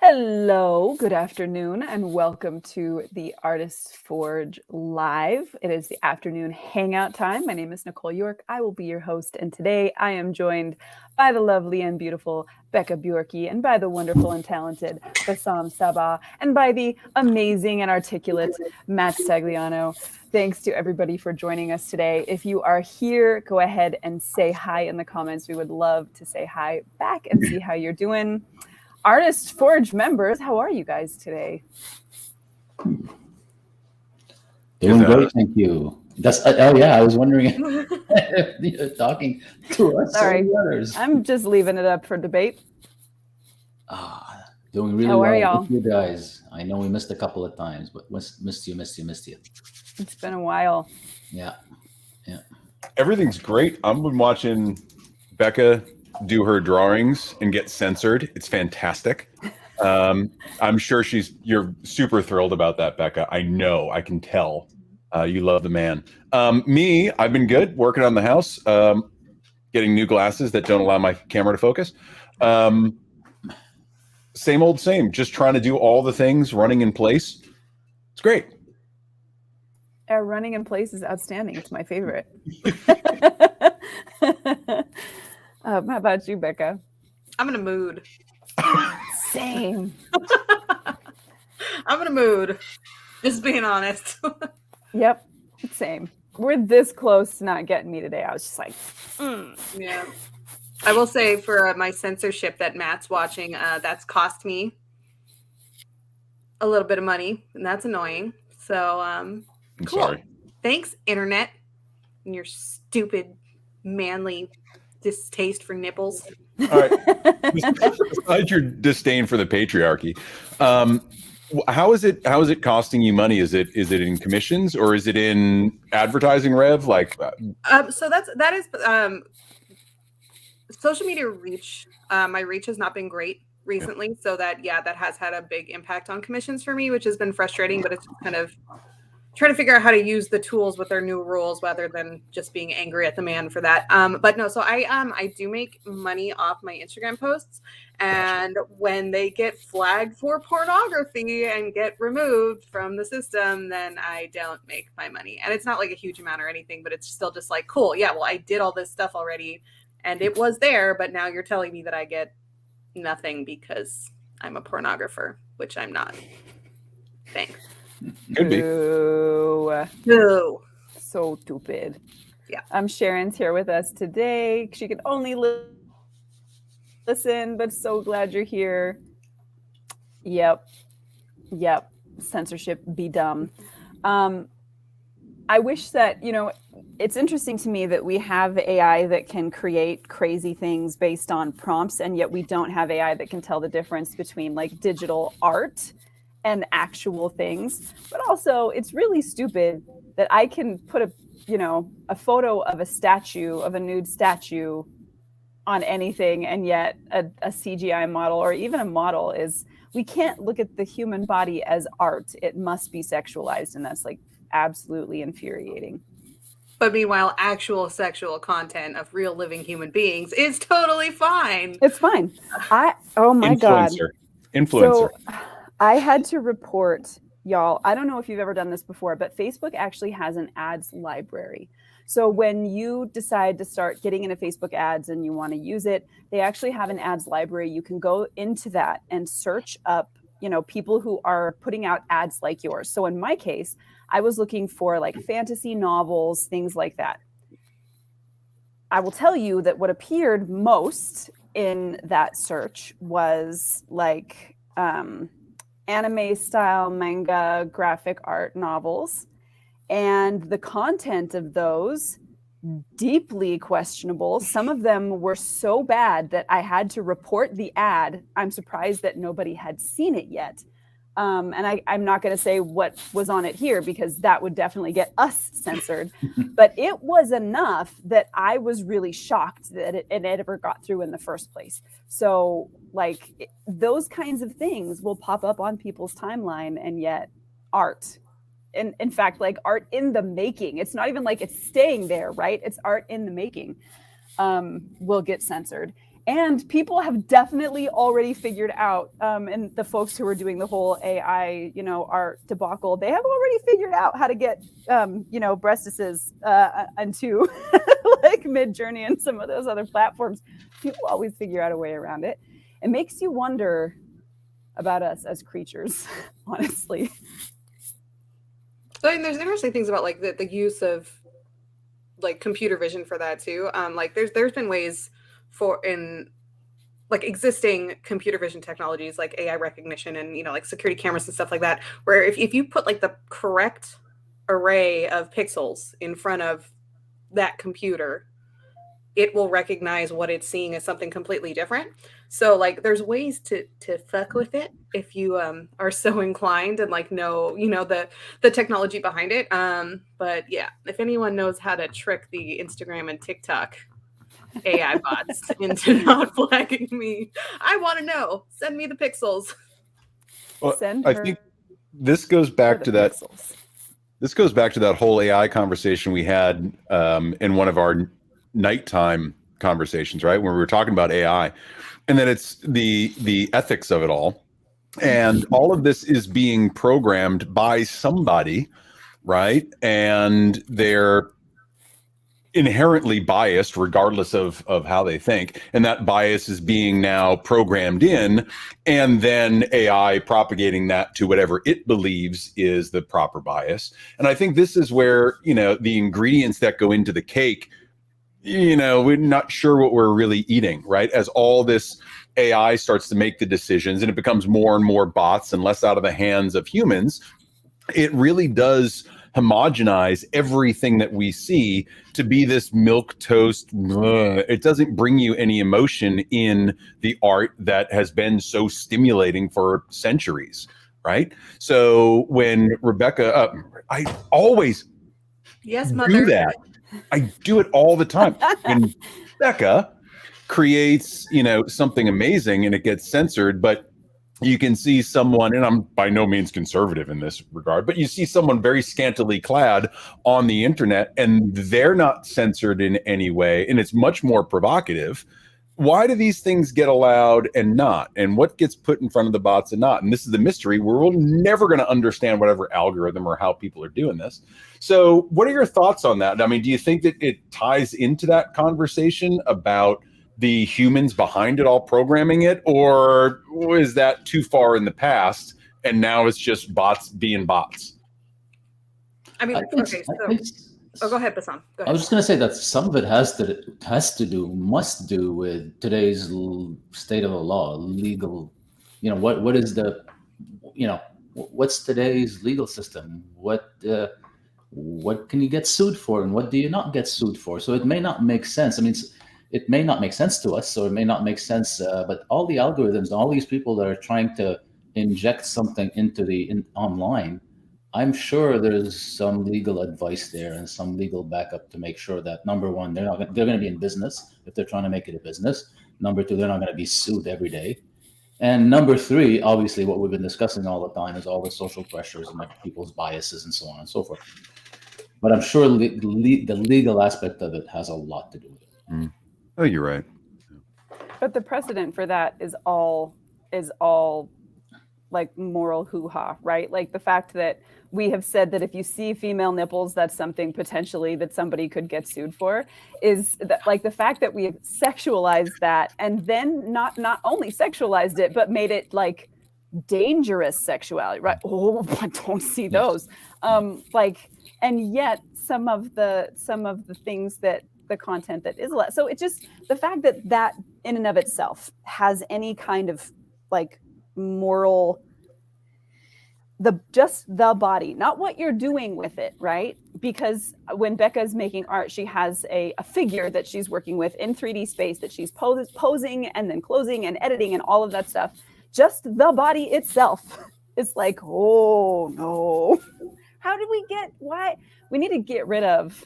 Hello, good afternoon, and welcome to the Artist Forge Live. It is the afternoon hangout time. My name is Nicole York. I will be your host, and today I am joined by the lovely and beautiful Becca Bjorky, and by the wonderful and talented Bassam Sabah, and by the amazing and articulate Matt Stagliano. Thanks to everybody for joining us today. If you are here, go ahead and say hi in the comments. We would love to say hi back and see how you're doing. Artist Forge members, how are you guys today? Doing great, thank you. I was wondering if you're talking to us. Sorry, I'm just leaving it up for debate. Doing really How are well. y'all? With you guys. I know we missed a couple of times, but missed you. It's been a while. Yeah. Everything's great. I've been watching Becca do her drawings and get censored. It's fantastic. I'm sure you're super thrilled about that, Becca. I know, I can tell. You love the man. Me, I've been good, working on the house, getting new glasses that don't allow my camera to focus. Same old same, just trying to do all the things, running in place. It's great. Running in place is outstanding. It's my favorite. How about you, Becca? I'm in a mood. Same. I'm in a mood. Just being honest. Yep, same. We're this close to not getting me today. I was just like, Yeah. I will say for my censorship that Matt's watching, that's cost me a little bit of money, and that's annoying. So, I'm cool. sorry. Thanks, internet, and your stupid, manly distaste for nipples. All right. Besides your disdain for the patriarchy, how is it costing you money? Is it in commissions or is it in advertising rev? So that is social media reach. My reach has not been great recently, so that has had a big impact on commissions for me, which has been frustrating. But it's just kind of trying to figure out how to use the tools with their new rules rather than just being angry at the man for that. But no, so I do make money off my Instagram posts, and when they get flagged for pornography and get removed from the system, then I don't make my money. And it's not like a huge amount or anything, but it's still just like, cool. Yeah, well, I did all this stuff already and it was there, but now you're telling me that I get nothing because I'm a pornographer, which I'm not. Thanks. Could be. No. So stupid. Yeah. Sharon's here with us today. She can only listen, but so glad you're here. Yep. Censorship be dumb. I wish that, it's interesting to me that we have AI that can create crazy things based on prompts, and yet we don't have AI that can tell the difference between like digital art and actual things. But also, it's really stupid that I can put a photo of a nude statue on anything, and yet a CGI model or even a model we can't look at the human body as art. It must be sexualized, and that's like absolutely infuriating. But meanwhile, actual sexual content of real living human beings is totally fine. It's fine. Oh my God. Influencer. So I had to report, y'all, I don't know if you've ever done this before, but Facebook actually has an ads library. So when you decide to start getting into Facebook ads and you want to use it, they actually have an ads library. You can go into that and search up, people who are putting out ads like yours. So in my case, I was looking for like fantasy novels, things like that. I will tell you that what appeared most in that search was like anime style manga graphic art novels. And the content of those, deeply questionable. Some of them were so bad that I had to report the ad. I'm surprised that nobody had seen it yet. And I'm not going to say what was on it here because that would definitely get us censored. But it was enough that I was really shocked that it ever got through in the first place. So those kinds of things will pop up on people's timeline, and yet art. In fact, like art in the making. It's not even like it's staying there, right? It's art in the making will get censored. And people have definitely already figured out, and the folks who are doing the whole AI, art debacle, they have already figured out how to get, breastises onto like Midjourney and some of those other platforms. People always figure out a way around it. It makes you wonder about us as creatures, honestly. So, I mean, there's interesting things about like the use of like computer vision for that too. Like there's been ways in like existing computer vision technologies like AI recognition and like security cameras and stuff like that, where if you put like the correct array of pixels in front of that computer, it will recognize what it's seeing as something completely different. So like there's ways to fuck with it if you are so inclined and like know the technology behind it. But yeah, if anyone knows how to trick the Instagram and TikTok AI bots into not flagging me, I want to know. Send me the pixels. Well, I think this goes back to that. Pixels. This goes back to that whole AI conversation we had in one of our nighttime conversations, right? When we were talking about AI, and then it's the ethics of it all, and all of this is being programmed by somebody, right? And they're inherently biased regardless of how they think, and that bias is being now programmed in, and then AI propagating that to whatever it believes is the proper bias. And I think this is where the ingredients that go into the cake, we're not sure what we're really eating, right? As all this AI starts to make the decisions and it becomes more and more bots and less out of the hands of humans, it really does homogenize everything that we see to be this milk toast. It doesn't bring you any emotion in the art that has been so stimulating for centuries, right? So when Rebecca, I always Yes, do mother. that. I do it all the time. When Becca creates, something amazing and it gets censored, but you can see someone, and I'm by no means conservative in this regard, but you see someone very scantily clad on the internet and they're not censored in any way, and it's much more provocative. Why do these things get allowed and not? And what gets put in front of the bots and not? And this is the mystery. We're never going to understand whatever algorithm or how people are doing this. So what are your thoughts on that? I mean, do you think that it ties into that conversation about the humans behind it all programming it, or is that too far in the past and now it's just bots being bots? I mean, okay, so go ahead, Bassam. Go ahead. I was just going to say that some of it must do with today's state of the law, legal. What is the, what's today's legal system? What can you get sued for, and what do you not get sued for? So it may not make sense. I mean, it may not make sense to us, or it may not make sense. But all the algorithms, all these people that are trying to inject something into online, I'm sure there's some legal advice there and some legal backup to make sure that, number one, they're going to be in business if they're trying to make it a business. Number two, they're not going to be sued every day. And number three, obviously, what we've been discussing all the time is all the social pressures and people's biases and so on and so forth. But I'm sure the legal aspect of it has a lot to do with it. Mm. Oh, you're right. But the precedent for that is all like moral hoo-ha, right? Like the fact that we have said that if you see female nipples, that's something potentially that somebody could get sued for, is that, like, the fact that we have sexualized that, and then not only sexualized it, but made it like dangerous sexuality, right? Oh, I don't see those. And yet some of the things that the content that is allowed. So it just, the fact that in and of itself has any kind of like moral, just the body, not what you're doing with it, right? Because when Becca's making art, she has a figure that she's working with in 3D space that she's posing and then closing and editing and all of that stuff. Just the body itself is like, oh no. How did we get, why? We need to get rid of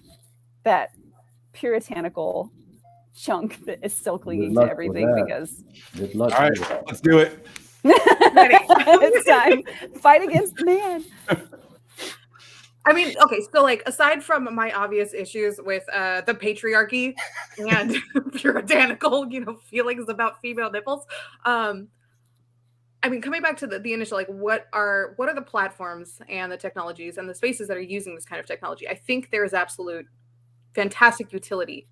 that puritanical chunk that is still clinging to everything, because good luck. All right, let's do it. It's time. Fight against man. I mean, okay, so like aside from my obvious issues with the patriarchy and puritanical, feelings about female nipples, I mean, coming back to the initial, like, what are the platforms and the technologies and the spaces that are using this kind of technology? I think there is absolute fantastic utility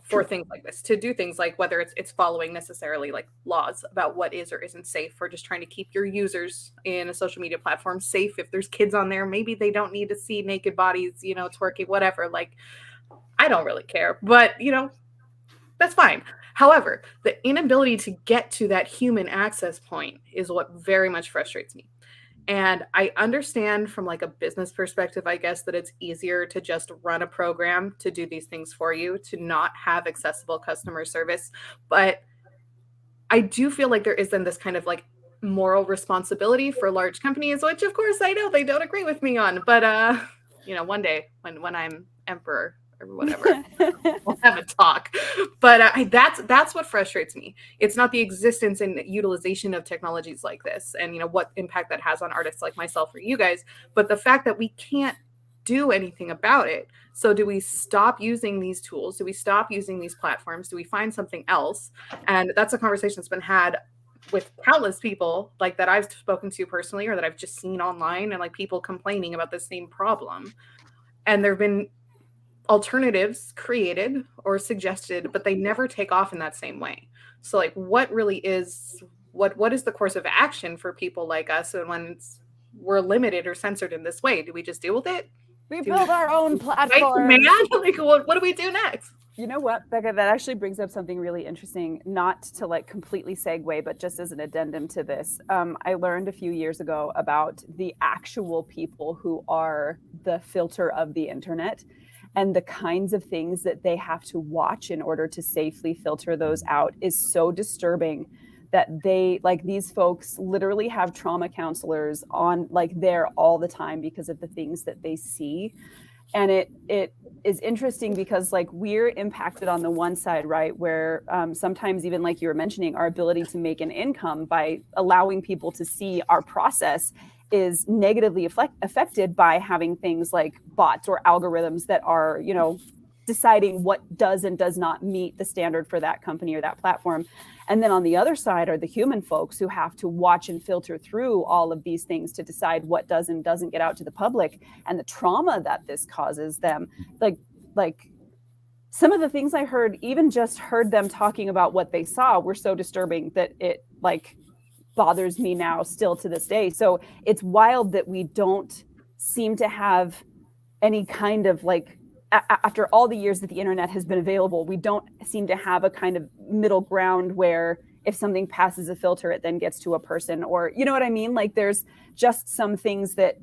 for things like this, to do things like whether it's following necessarily like laws about what is or isn't safe, or just trying to keep your users in a social media platform safe. If there's kids on there, maybe they don't need to see naked bodies, twerking, whatever. Like, I don't really care, but that's fine. However, the inability to get to that human access point is what very much frustrates me. And I understand from like a business perspective, I guess, that it's easier to just run a program to do these things for you, to not have accessible customer service. But I do feel like there is then this kind of like moral responsibility for large companies, which of course I know they don't agree with me on. But one day when I'm emperor or whatever, we'll have a talk. But that's what frustrates me. It's not the existence and utilization of technologies like this and what impact that has on artists like myself or you guys, but the fact that we can't do anything about it. So do we stop using these tools? Do we stop using these platforms? Do we find something else? And that's a conversation that's been had with countless people like that I've spoken to personally, or that I've just seen online, and like people complaining about the same problem. And there have been alternatives created or suggested, but they never take off in that same way. So like, what really is what is the course of action for people like us? And when we're limited or censored in this way, do we just deal with it? We build our own platform. Like, what do we do next? You know what, Becca, that actually brings up something really interesting, not to like completely segue, but just as an addendum to this. I learned a few years ago about the actual people who are the filter of the internet, and the kinds of things that they have to watch in order to safely filter those out is so disturbing that these folks literally have trauma counselors on like there all the time because of the things that they see. And it is interesting because like we're impacted on the one side, right, where sometimes even like you were mentioning, our ability to make an income by allowing people to see our process is negatively affected by having things like bots or algorithms that are, deciding what does and does not meet the standard for that company or that platform. And then on the other side are the human folks who have to watch and filter through all of these things to decide what does and doesn't get out to the public, and the trauma that this causes them. Like some of the things I heard, even just heard them talking about what they saw, were so disturbing that it like bothers me now still to this day. So it's wild that we don't seem to have any kind of like, after all the years that the internet has been available, we don't seem to have a kind of middle ground where if something passes a filter, it then gets to a person, or you know what I mean? Like there's just some things that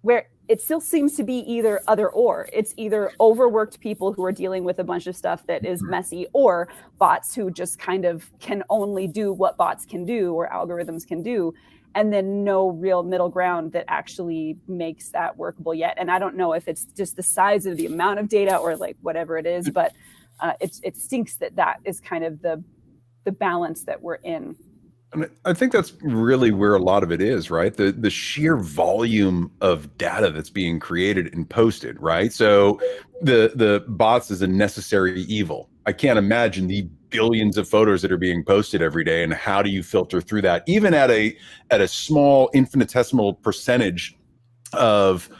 where it still seems to be either other or. It's either overworked people who are dealing with a bunch of stuff that is messy, or bots who just kind of can only do what bots can do or algorithms can do. And then no real middle ground that actually makes that workable yet. And I don't know if it's just the size of the amount of data or like whatever it is, but it stinks that is kind of the balance that we're in. And I think that's really where a lot of it is, right? The sheer volume of data that's being created and posted, right? So the bots is a necessary evil. I can't imagine the billions of photos that are being posted every day, and how do you filter through that, even at a small infinitesimal percentage of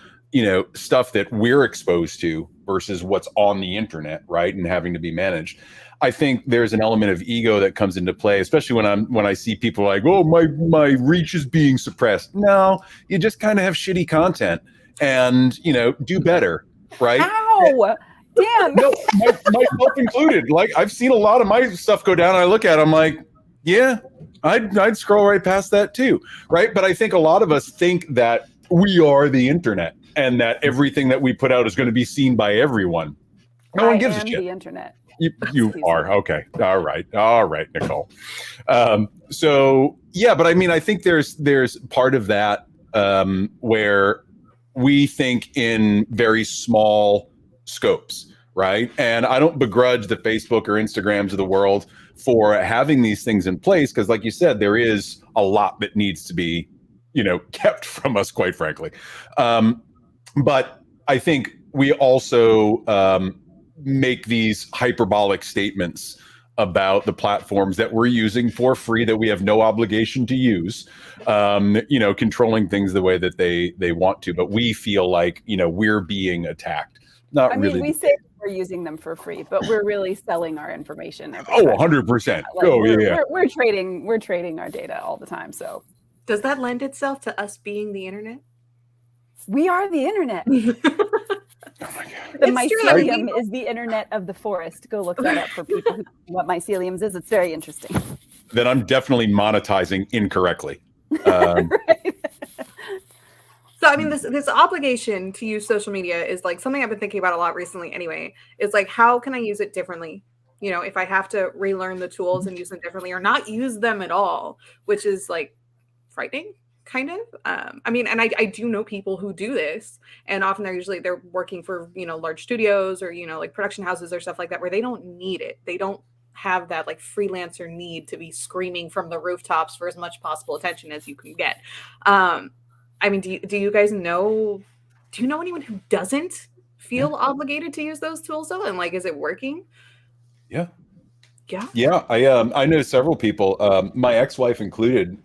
stuff that we're exposed to versus what's on the internet, right? And having to be managed. I think there's an element of ego that comes into play, especially when I see people like, oh, my reach is being suppressed. No, you just kind of have shitty content, and do better, right? Ow! Damn. No, myself included. Like I've seen a lot of my stuff go down, and I look at it, I'm like, yeah, I'd scroll right past that too, right? But I think a lot of us think that we are the internet, and that everything that we put out is going to be seen by everyone. No one gives a shit. The internet. You are. Okay. All right, Nicole. So yeah, but I mean, I think there's part of that where we think in very small scopes, right? And I don't begrudge the Facebook or Instagrams of the world for having these things in place, because like you said, there is a lot that needs to be, kept from us, quite frankly. But I think we also make these hyperbolic statements about the platforms that we're using for free that we have no obligation to use, controlling things the way that they want to. But we feel like, we're being attacked. Not I mean, really. we say we're using them for free, but we're really selling our information. Oh, 100%. We're trading our data all the time. So does that lend itself to us being the internet? We are the internet. Oh my God. The mycelium is the internet of the forest. Go look that up for people who know what mycelium is. It's very interesting. Then I'm definitely monetizing incorrectly. Right. So, I mean, this obligation to use social media is like something I've been thinking about a lot recently anyway. It's like, how can I use it differently? If I have to relearn the tools and use them differently or not use them at all, which is like frightening, kind of. I mean, and I do know people who do this, and often they're working for, large studios or, like production houses or stuff like that, where they don't need it. They don't have that like freelancer need to be screaming from the rooftops for as much possible attention as you can get. I mean, do you guys know, do you know anyone who doesn't feel obligated to use those tools though? And like, is it working? Yeah. Yeah. I know several people, my ex-wife included.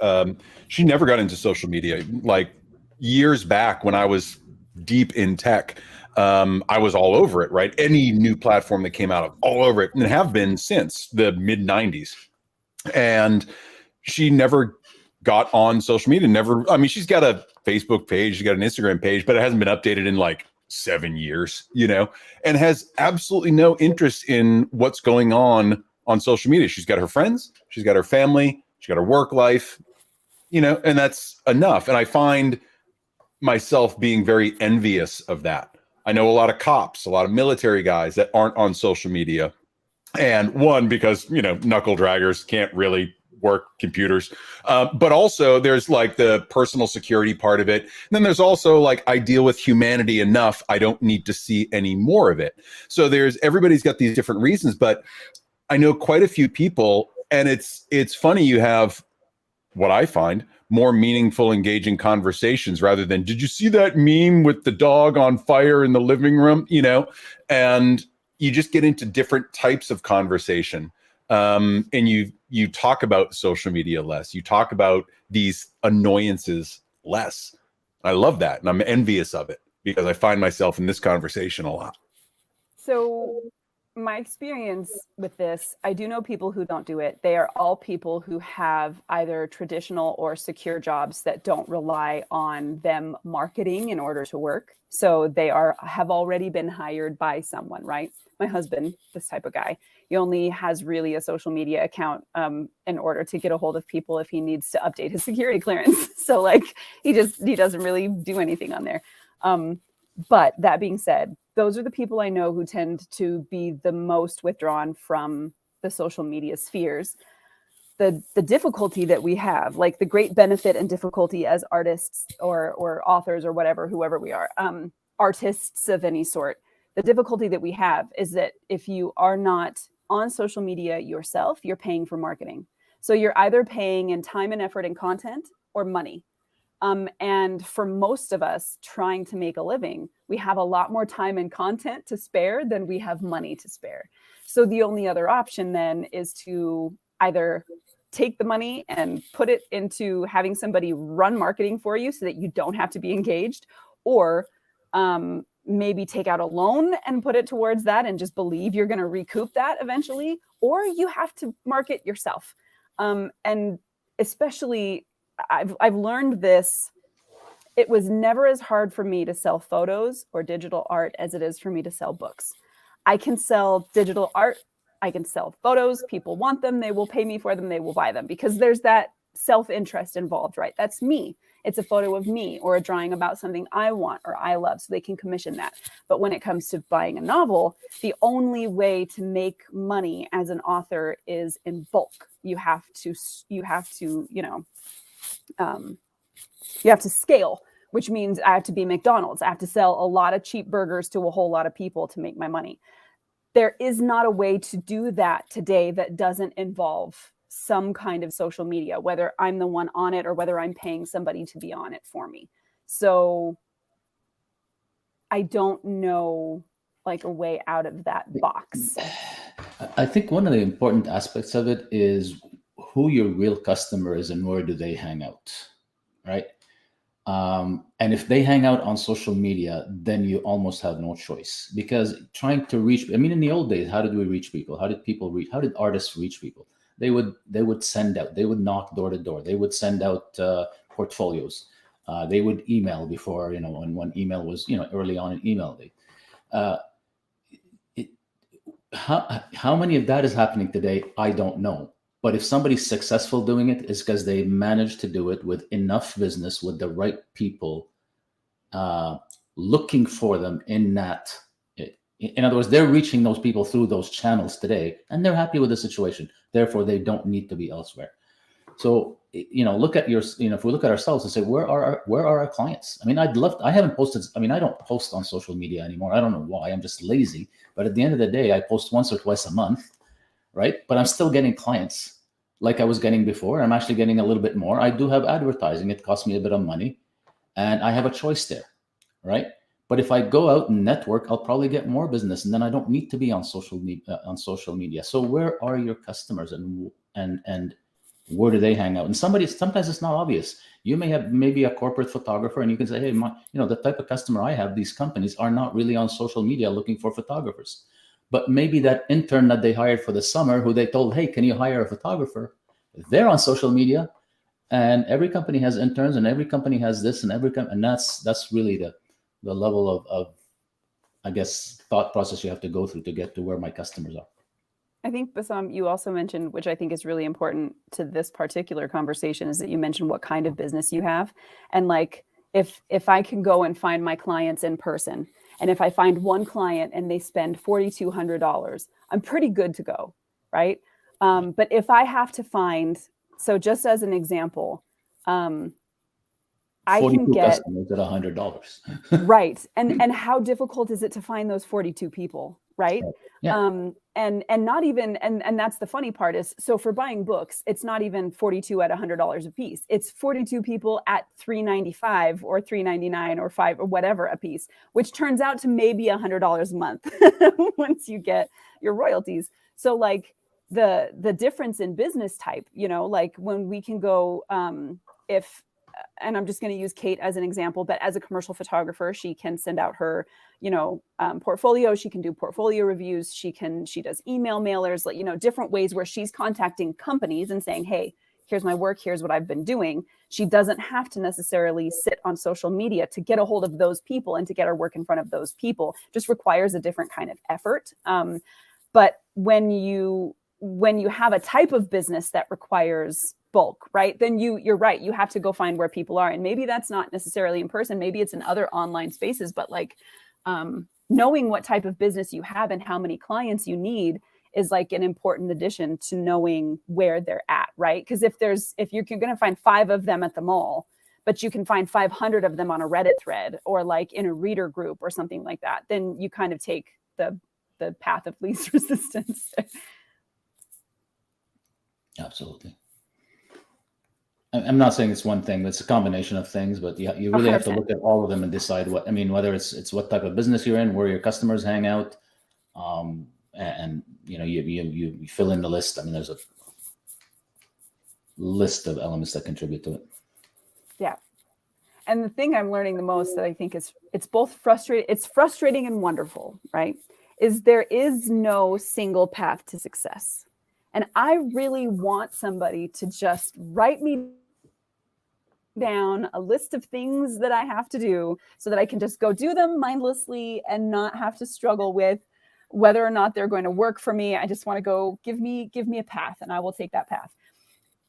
She never got into social media. Like years back when I was deep in tech, I was all over it, right? Any new platform that came out, all over it, and have been since the mid 90s. And she never got on social media. She's got a Facebook page, she's got an Instagram page, but it hasn't been updated in like 7 years, and has absolutely no interest in what's going on social media. She's got her friends, she's got her family, she's got her work life, and that's enough. And I find myself being very envious of that. I know a lot of cops, a lot of military guys that aren't on social media. And one, because, knuckle draggers can't really work computers. But also there's like the personal security part of it. And then there's also like, I deal with humanity enough. I don't need to see any more of it. So everybody's got these different reasons, but I know quite a few people, and it's funny, you have what I find more meaningful, engaging conversations rather than, did you see that meme with the dog on fire in the living room? And you just get into different types of conversation. And you talk about social media less. You talk about these annoyances less. I love that. And I'm envious of it because I find myself in this conversation a lot. So my experience with this, I do know people who don't do it. They are all people who have either traditional or secure jobs that don't rely on them marketing in order to work. So they have already been hired by someone, right? My husband, this type of guy, he only has really a social media account in order to get a hold of people if he needs to update his security clearance. So like he doesn't really do anything on there. But that being said, those are the people I know who tend to be the most withdrawn from the social media spheres. The difficulty that we have, like the great benefit and difficulty as artists or authors or whatever, whoever we are, artists of any sort, the difficulty that we have is that if you are not on social media yourself, you're paying for marketing. So you're either paying in time and effort and content or money. And for most of us trying to make a living, we have a lot more time and content to spare than we have money to spare. So the only other option then is to either take the money and put it into having somebody run marketing for you so that you don't have to be engaged, or maybe take out a loan and put it towards that and just believe you're going to recoup that eventually, or you have to market yourself. And especially I've learned this. It was never as hard for me to sell photos or digital art as it is for me to sell books. I can sell digital art. I can sell photos. People want them. They will pay me for them. They will buy them because there's that self-interest involved, right? That's me. It's a photo of me or a drawing about something I want or I love, so they can commission that. But when it comes to buying a novel, the only way to make money as an author is in bulk. You have to scale, which means I have to be McDonald's. I have to sell a lot of cheap burgers to a whole lot of people to make my money. There is not a way to do that today that doesn't involve some kind of social media, whether I'm the one on it or whether I'm paying somebody to be on it for me. So I don't know like a way out of that box. I think one of the important aspects of it is who your real customer is and where do they hang out, right? And if they hang out on social media, then you almost have no choice, because trying to reach, I mean, in the old days, how did we reach people? How did artists reach people? They would send out, they would knock door to door. They would send out portfolios. They would email before, when email was, early on in email. How many of that is happening today? I don't know. But if somebody's successful doing it, it's because they managed to do it with enough business, with the right people looking for them in that. In other words, they're reaching those people through those channels today, and they're happy with the situation. Therefore, they don't need to be elsewhere. So, look at if we look at ourselves and say, where are our clients? I mean, I haven't posted. I mean, I don't post on social media anymore. I don't know why. I'm just lazy. But at the end of the day, I post once or twice a month. Right? But I'm still getting clients like I was getting before. I'm actually getting a little bit more. I do have advertising. It costs me a bit of money, and I have a choice there, right? But if I go out and network, I'll probably get more business, and then I don't need to be on social media. So where are your customers, and where do they hang out? And sometimes it's not obvious. You may have maybe a corporate photographer, and you can say, hey, the type of customer I have, these companies are not really on social media looking for photographers. But maybe that intern that they hired for the summer, who they told, hey, can you hire a photographer? They're on social media, and every company has interns, and every company has this, and that's really the level of, I guess, thought process you have to go through to get to where my customers are. I think, Bassam, you also mentioned, which I think is really important to this particular conversation, is that you mentioned what kind of business you have. And like, if I can go and find my clients in person, and if I find one client and they spend $4,200, I'm pretty good to go, right? But if I have to find, so just as an example, I can get customers at $100, right. And how difficult is it to find those 42 people, right? Yeah. And not even, and that's the funny part is, so for buying books, it's not even 42 at $100 a piece. It's 42 people at $395 or $399 or $5 or whatever a piece, which turns out to maybe $100 a month once you get your royalties. So like the difference in business type, like when we can go, and I'm just going to use Kate as an example, but as a commercial photographer, she can send out her, portfolio. She can do portfolio reviews. She does email mailers, different ways where she's contacting companies and saying, hey, here's my work. Here's what I've been doing. She doesn't have to necessarily sit on social media to get a hold of those people and to get her work in front of those people. Just requires a different kind of effort. But when you have a type of business that requires bulk, right? Then you're right. You have to go find where people are. And maybe that's not necessarily in person. Maybe it's in other online spaces, but like knowing what type of business you have and how many clients you need is like an important addition to knowing where they're at, right? Because if you're going to find 5 of them at the mall, but you can find 500 of them on a Reddit thread or like in a reader group or something like that, then you kind of take the path of least resistance. Absolutely. I'm not saying it's one thing, but it's a combination of things, but you really have to look at all of them and decide whether it's what type of business you're in, where your customers hang out. And you fill in the list. I mean, there's a list of elements that contribute to it. Yeah. And the thing I'm learning the most that I think it's both frustrating and wonderful, right? Is there is no single path to success. And I really want somebody to just write me down a list of things that I have to do so that I can just go do them mindlessly and not have to struggle with whether or not they're going to work for me. I just want to go give me a path and I will take that path.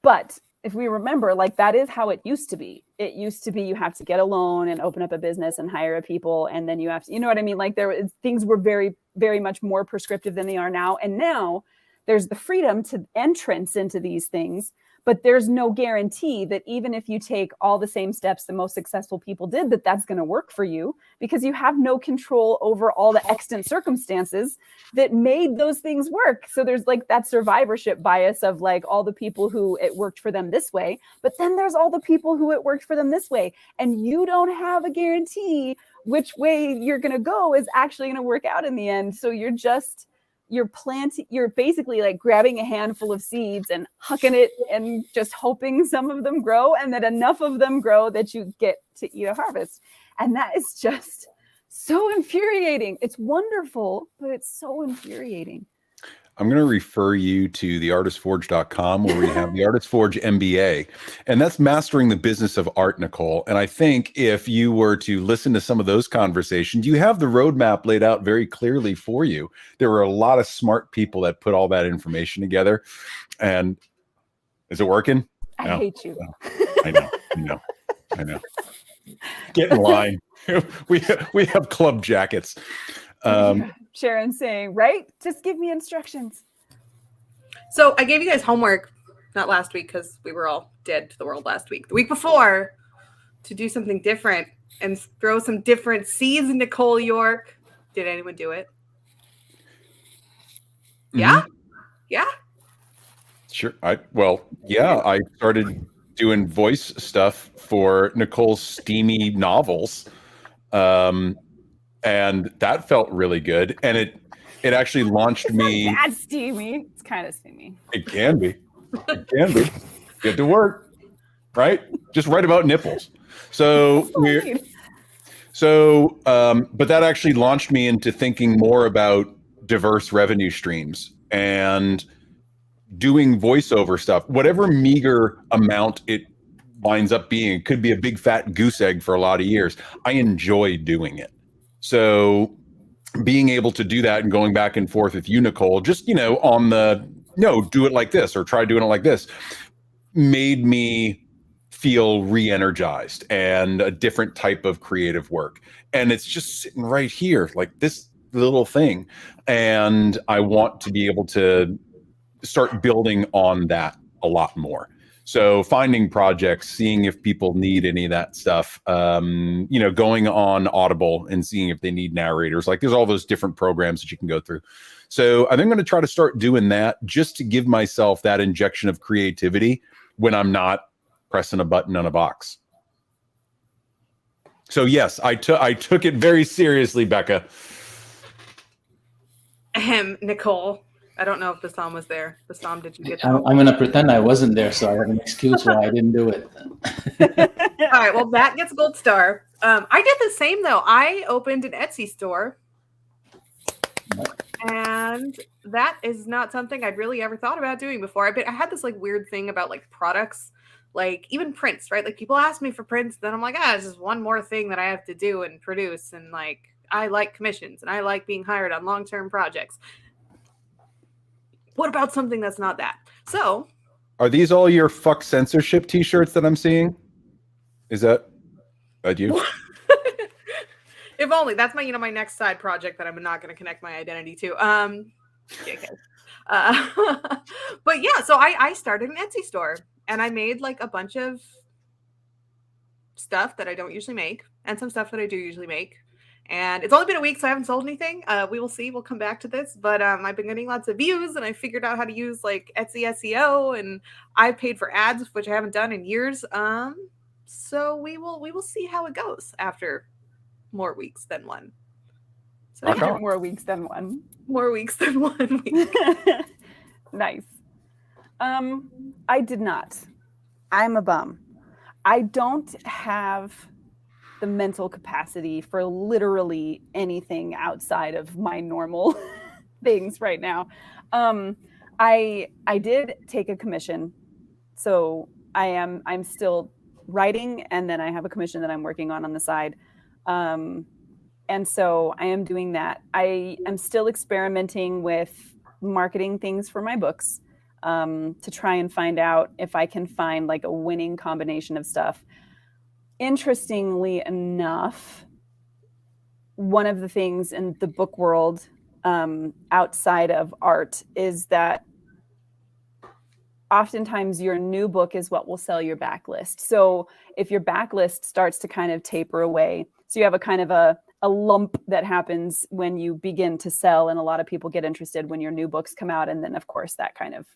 But if we remember, like that is how it used to be. It used to be you have to get a loan and open up a business and hire a people. And then you have to, you know what I mean? Like things were very, very much more prescriptive than they are now. And now there's the freedom to entrance into these things, but there's no guarantee that even if you take all the same steps the most successful people did, that's going to work for you, because you have no control over all the extant circumstances that made those things work. So there's like that survivorship bias of like all the people who it worked for them this way, but then there's all the people who it worked for them this way. And you don't have a guarantee which way you're going to go is actually going to work out in the end. So you're basically like grabbing a handful of seeds and hucking it and just hoping some of them grow, and that enough of them grow that you get to eat a harvest. And that is just so infuriating. It's wonderful, but it's so infuriating. I'm going to refer you to theartistforge.com, where we have the Artist Forge MBA, and that's mastering the business of art, Nicole. And I think if you were to listen to some of those conversations, you have the roadmap laid out very clearly for you. There were a lot of smart people that put all that information together. And is it working? I No. hate you. No. I know. Get in line. we have club jackets. Sharon saying, right? Just give me instructions. So I gave you guys homework, not last week because we were all dead to the world last week. The week before, to do something different and throw some different seeds, Nicole York. Did anyone do it? Yeah? Yeah? Sure. I started doing voice stuff for Nicole's steamy novels. And that felt really good. And it actually launched me. That's steamy. It's kind of steamy. It can be. Get to work, right? Just write about nipples. So but that actually launched me into thinking more about diverse revenue streams and doing voiceover stuff, whatever meager amount it winds up being. It could be a big fat goose egg for a lot of years. I enjoy doing it. So being able to do that and going back and forth with you, Nicole, just, on do it like this or try doing it like this, made me feel re-energized and a different type of creative work. And it's just sitting right here, like this little thing. And I want to be able to start building on that a lot more. So finding projects, seeing if people need any of that stuff, going on Audible and seeing if they need narrators. Like there's all those different programs that you can go through. So I think I'm going to try to start doing that just to give myself that injection of creativity when I'm not pressing a button on a box. So yes, I took it very seriously, Becca. Nicole. I don't know if Bassam was there. Bassam, did you get I'm going to pretend I wasn't there, so I have an excuse why I didn't do it. All right, well, that gets a gold star. I did the same, though. I opened an Etsy store, and that is not something I'd really ever thought about doing before. I had this like weird thing about like products, like even prints, right? Like people ask me for prints, then I'm like, it's just one more thing that I have to do and produce. And like, I like commissions and I like being hired on long-term projects. What about something that's not that? So, are these all your fuck censorship t-shirts that I'm seeing? Is that you? If only. That's my, my next side project that I'm not going to connect my identity to. Okay. But yeah, so I started an Etsy store and I made like a bunch of stuff that I don't usually make and some stuff that I do usually make. And it's only been a week, so I haven't sold anything. We will see. We'll come back to this. But I've been getting lots of views, and I figured out how to use like Etsy SEO, and I paid for ads, which I haven't done in years. So we will see how it goes after more weeks than one. So Okay. More weeks than one. More weeks than 1 week. Nice. I did not. I'm a bum. I don't have the mental capacity for literally anything outside of my normal things right now. I did take a commission, so I'm still writing, and then I have a commission that I'm working on the side. And so I am doing that. I am still experimenting with marketing things for my books, to try and find out if I can find like a winning combination of stuff. Interestingly enough, one of the things in the book world, outside of art, is that oftentimes your new book is what will sell your backlist. So if your backlist starts to kind of taper away, so you have a kind of a lump that happens when you begin to sell, and a lot of people get interested when your new books come out, and then of course that kind of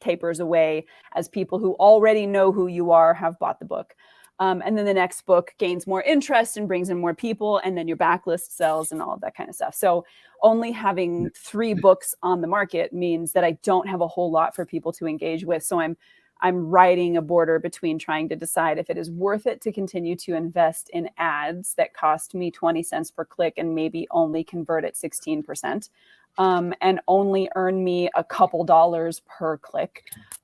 tapers away as people who already know who you are have bought the book. And then the next book gains more interest and brings in more people, and then your backlist sells and all of that kind of stuff. So only having 3 books on the market means that I don't have a whole lot for people to engage with. So I'm riding a border between trying to decide if it is worth it to continue to invest in ads that cost me 20 cents per click and maybe only convert at 16%, and only earn me a couple dollars per click,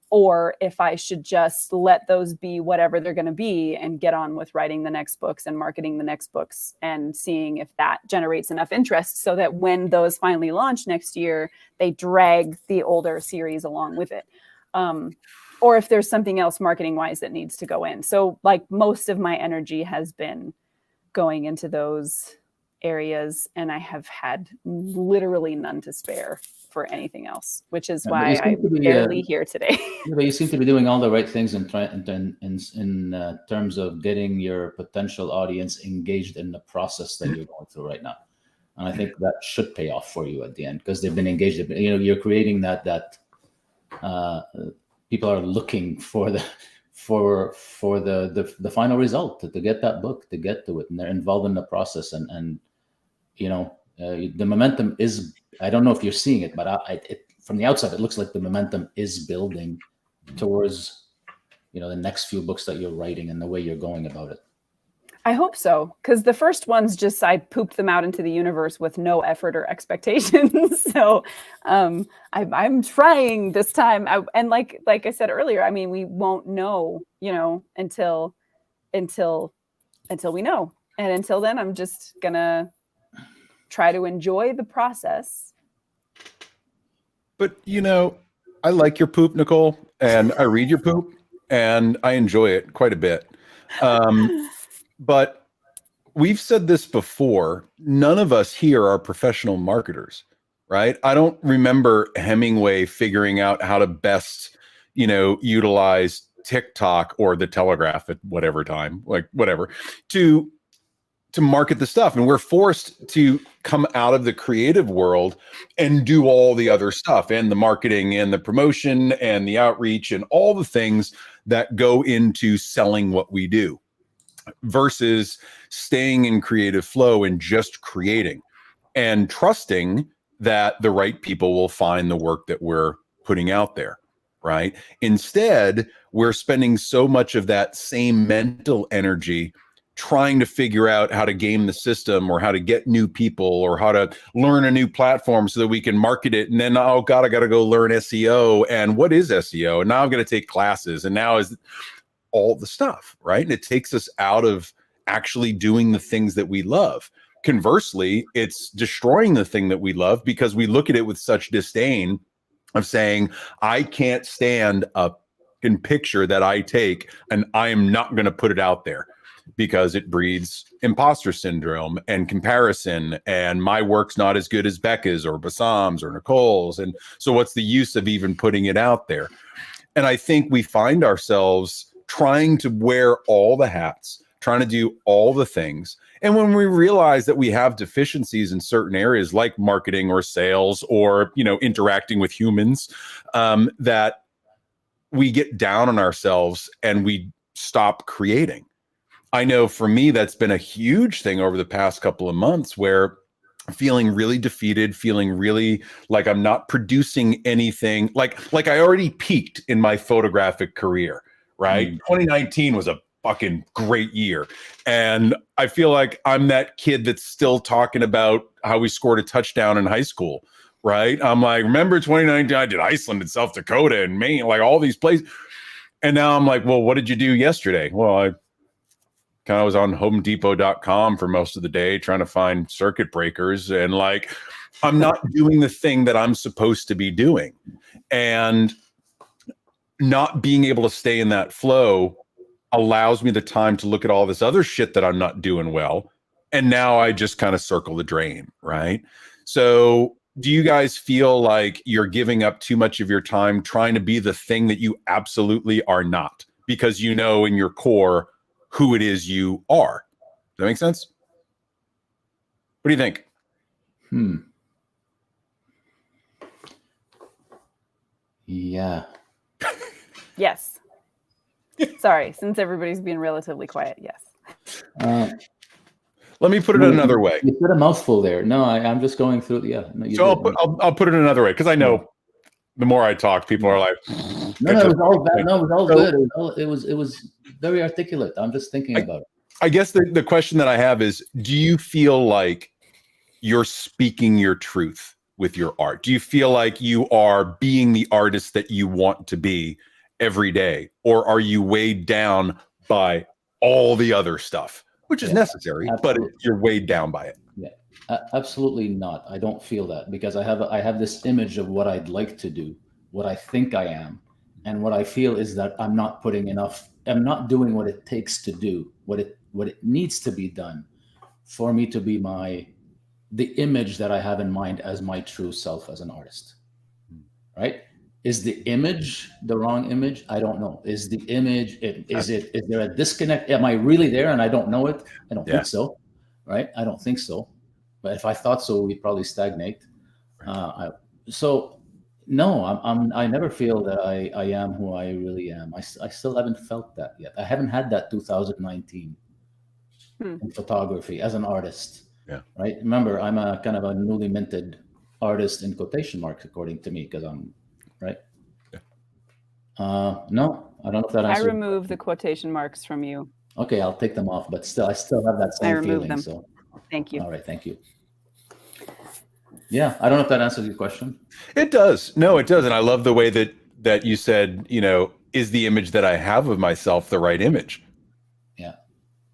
or if I should just let those be whatever they're going to be and get on with writing the next books and marketing the next books and seeing if that generates enough interest so that when those finally launch next year, they drag the older series along with it. Or if there's something else marketing wise that needs to go in. So like most of my energy has been going into those areas, and I have had literally none to spare for anything else, which is why I'm barely here today. But you seem to be doing all the right things in terms of getting your potential audience engaged in the process that you're going through right now. And I think that should pay off for you at the end, because they've been engaged. You know, you're creating that people are looking for the final result, to get that book, to get to it, and they're involved in the process. And you know, the momentum is, I don't know if you're seeing it, but from the outside, it looks like the momentum is building towards, you know, the next few books that you're writing and the way you're going about it. I hope so, because the first ones just, I pooped them out into the universe with no effort or expectations. So I'm trying this time. And like I said earlier, I mean, we won't know, you know, until we know. And until then, I'm just gonna try to enjoy the process. But, you know, I like your poop, Nicole, and I read your poop, and I enjoy it quite a bit. But we've said this before, none of us here are professional marketers, right? I don't remember Hemingway figuring out how to best, you know, utilize TikTok or the Telegraph at whatever time, like whatever, to market the stuff. And we're forced to come out of the creative world and do all the other stuff, and the marketing and the promotion and the outreach and all the things that go into selling what we do, versus staying in creative flow and just creating and trusting that the right people will find the work that we're putting out there, right? Instead, we're spending so much of that same mental energy trying to figure out how to game the system, or how to get new people, or how to learn a new platform so that we can market it. And then, oh God, I got to go learn SEO. And what is SEO? And now I'm going to take classes. And now is all the stuff, right? And it takes us out of actually doing the things that we love. Conversely, it's destroying the thing that we love, because we look at it with such disdain of saying, I can't stand a picture that I take, and I am not going to put it out there, because it breeds imposter syndrome and comparison, and my work's not as good as Becca's or Bassam's or Nicole's. And so what's the use of even putting it out there? And I think we find ourselves trying to wear all the hats, trying to do all the things. And when we realize that we have deficiencies in certain areas like marketing or sales or, you know, interacting with humans, that we get down on ourselves and we stop creating. I know for me, that's been a huge thing over the past couple of months, where feeling really defeated, feeling really like I'm not producing anything. Like I already peaked in my photographic career, right? 2019 was a fucking great year. And I feel like I'm that kid that's still talking about how we scored a touchdown in high school, right? I'm like, remember 2019, I did Iceland and South Dakota and Maine, like all these places. And now I'm like, well, what did you do yesterday? Well, I kind of was on homedepot.com for most of the day trying to find circuit breakers, and like, I'm not doing the thing that I'm supposed to be doing. And not being able to stay in that flow allows me the time to look at all this other shit that I'm not doing well. And now I just kind of circle the drain, right? So do you guys feel like you're giving up too much of your time trying to be the thing that you absolutely are not, because you know in your core who it is you are? Does that make sense? What do you think? Yeah. Yes. Sorry, since everybody's being relatively quiet, yes. Let me put it another way. You put a mouthful there. No, I'm just going through. Yeah. No, you So did. I'll put it another way because I know the more I talk, people are like, No, it was all bad. No, it was all So- good. It was very articulate. I'm just thinking about it. I guess the question that I have is, do you feel like you're speaking your truth with your art? Do you feel like you are being the artist that you want to be every day? Or are you weighed down by all the other stuff, which is Yeah, necessary, but absolutely. you're weighed down by it? Absolutely not. I don't feel that because I have this image of what I'd like to do, what I think I am, and what I feel is that I'm not putting enough. I'm not doing what it takes to do what it needs to be done for me to be the image that I have in mind as my true self as an artist. Right? Is the image the wrong image? I don't know. Is the image? Is there a disconnect? Am I really there and I don't know it? I don't think so. Right? I don't think so. But if I thought so, we'd probably stagnate. No, I never feel that I am who I really am. I still haven't felt that yet. I haven't had that 2019 in photography as an artist. Yeah. Right. Remember, I'm a kind of a newly minted artist in quotation marks, according to me, because I'm right. Yeah. No, I don't know if that I answers. remove the quotation marks from you. Okay, I'll take them off, but still, I still have that same remove feeling. them. So, Thank you. all right, thank you. Yeah, I don't know if that answers your question. It does. No, it does. And I love the way that you said, is the image that I have of myself the right image? Yeah.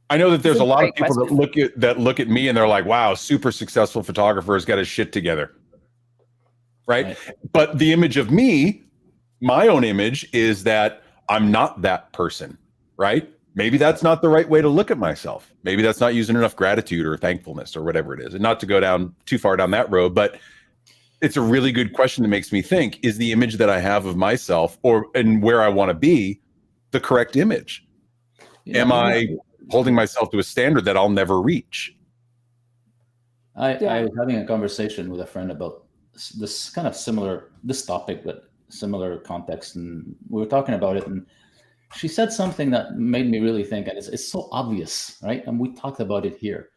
I know that there's It's a a lot of great people question. that look at me and they're like, wow, super successful photographer has got his shit together. Right? But the image of me, my own image, is that I'm not that person, right? Maybe that's not the right way to look at myself. Maybe that's not using enough gratitude or thankfulness or whatever it is. And not to go down too far down that road, but it's a really good question that makes me think, is the image that I have of myself and where I want to be the correct image? Yeah, Am I holding myself to a standard that I'll never reach? I was having a conversation with a friend about this kind of this topic, but similar context. And we were talking about it. And she said something that made me really think, and it's so obvious, right? And we talked about it here.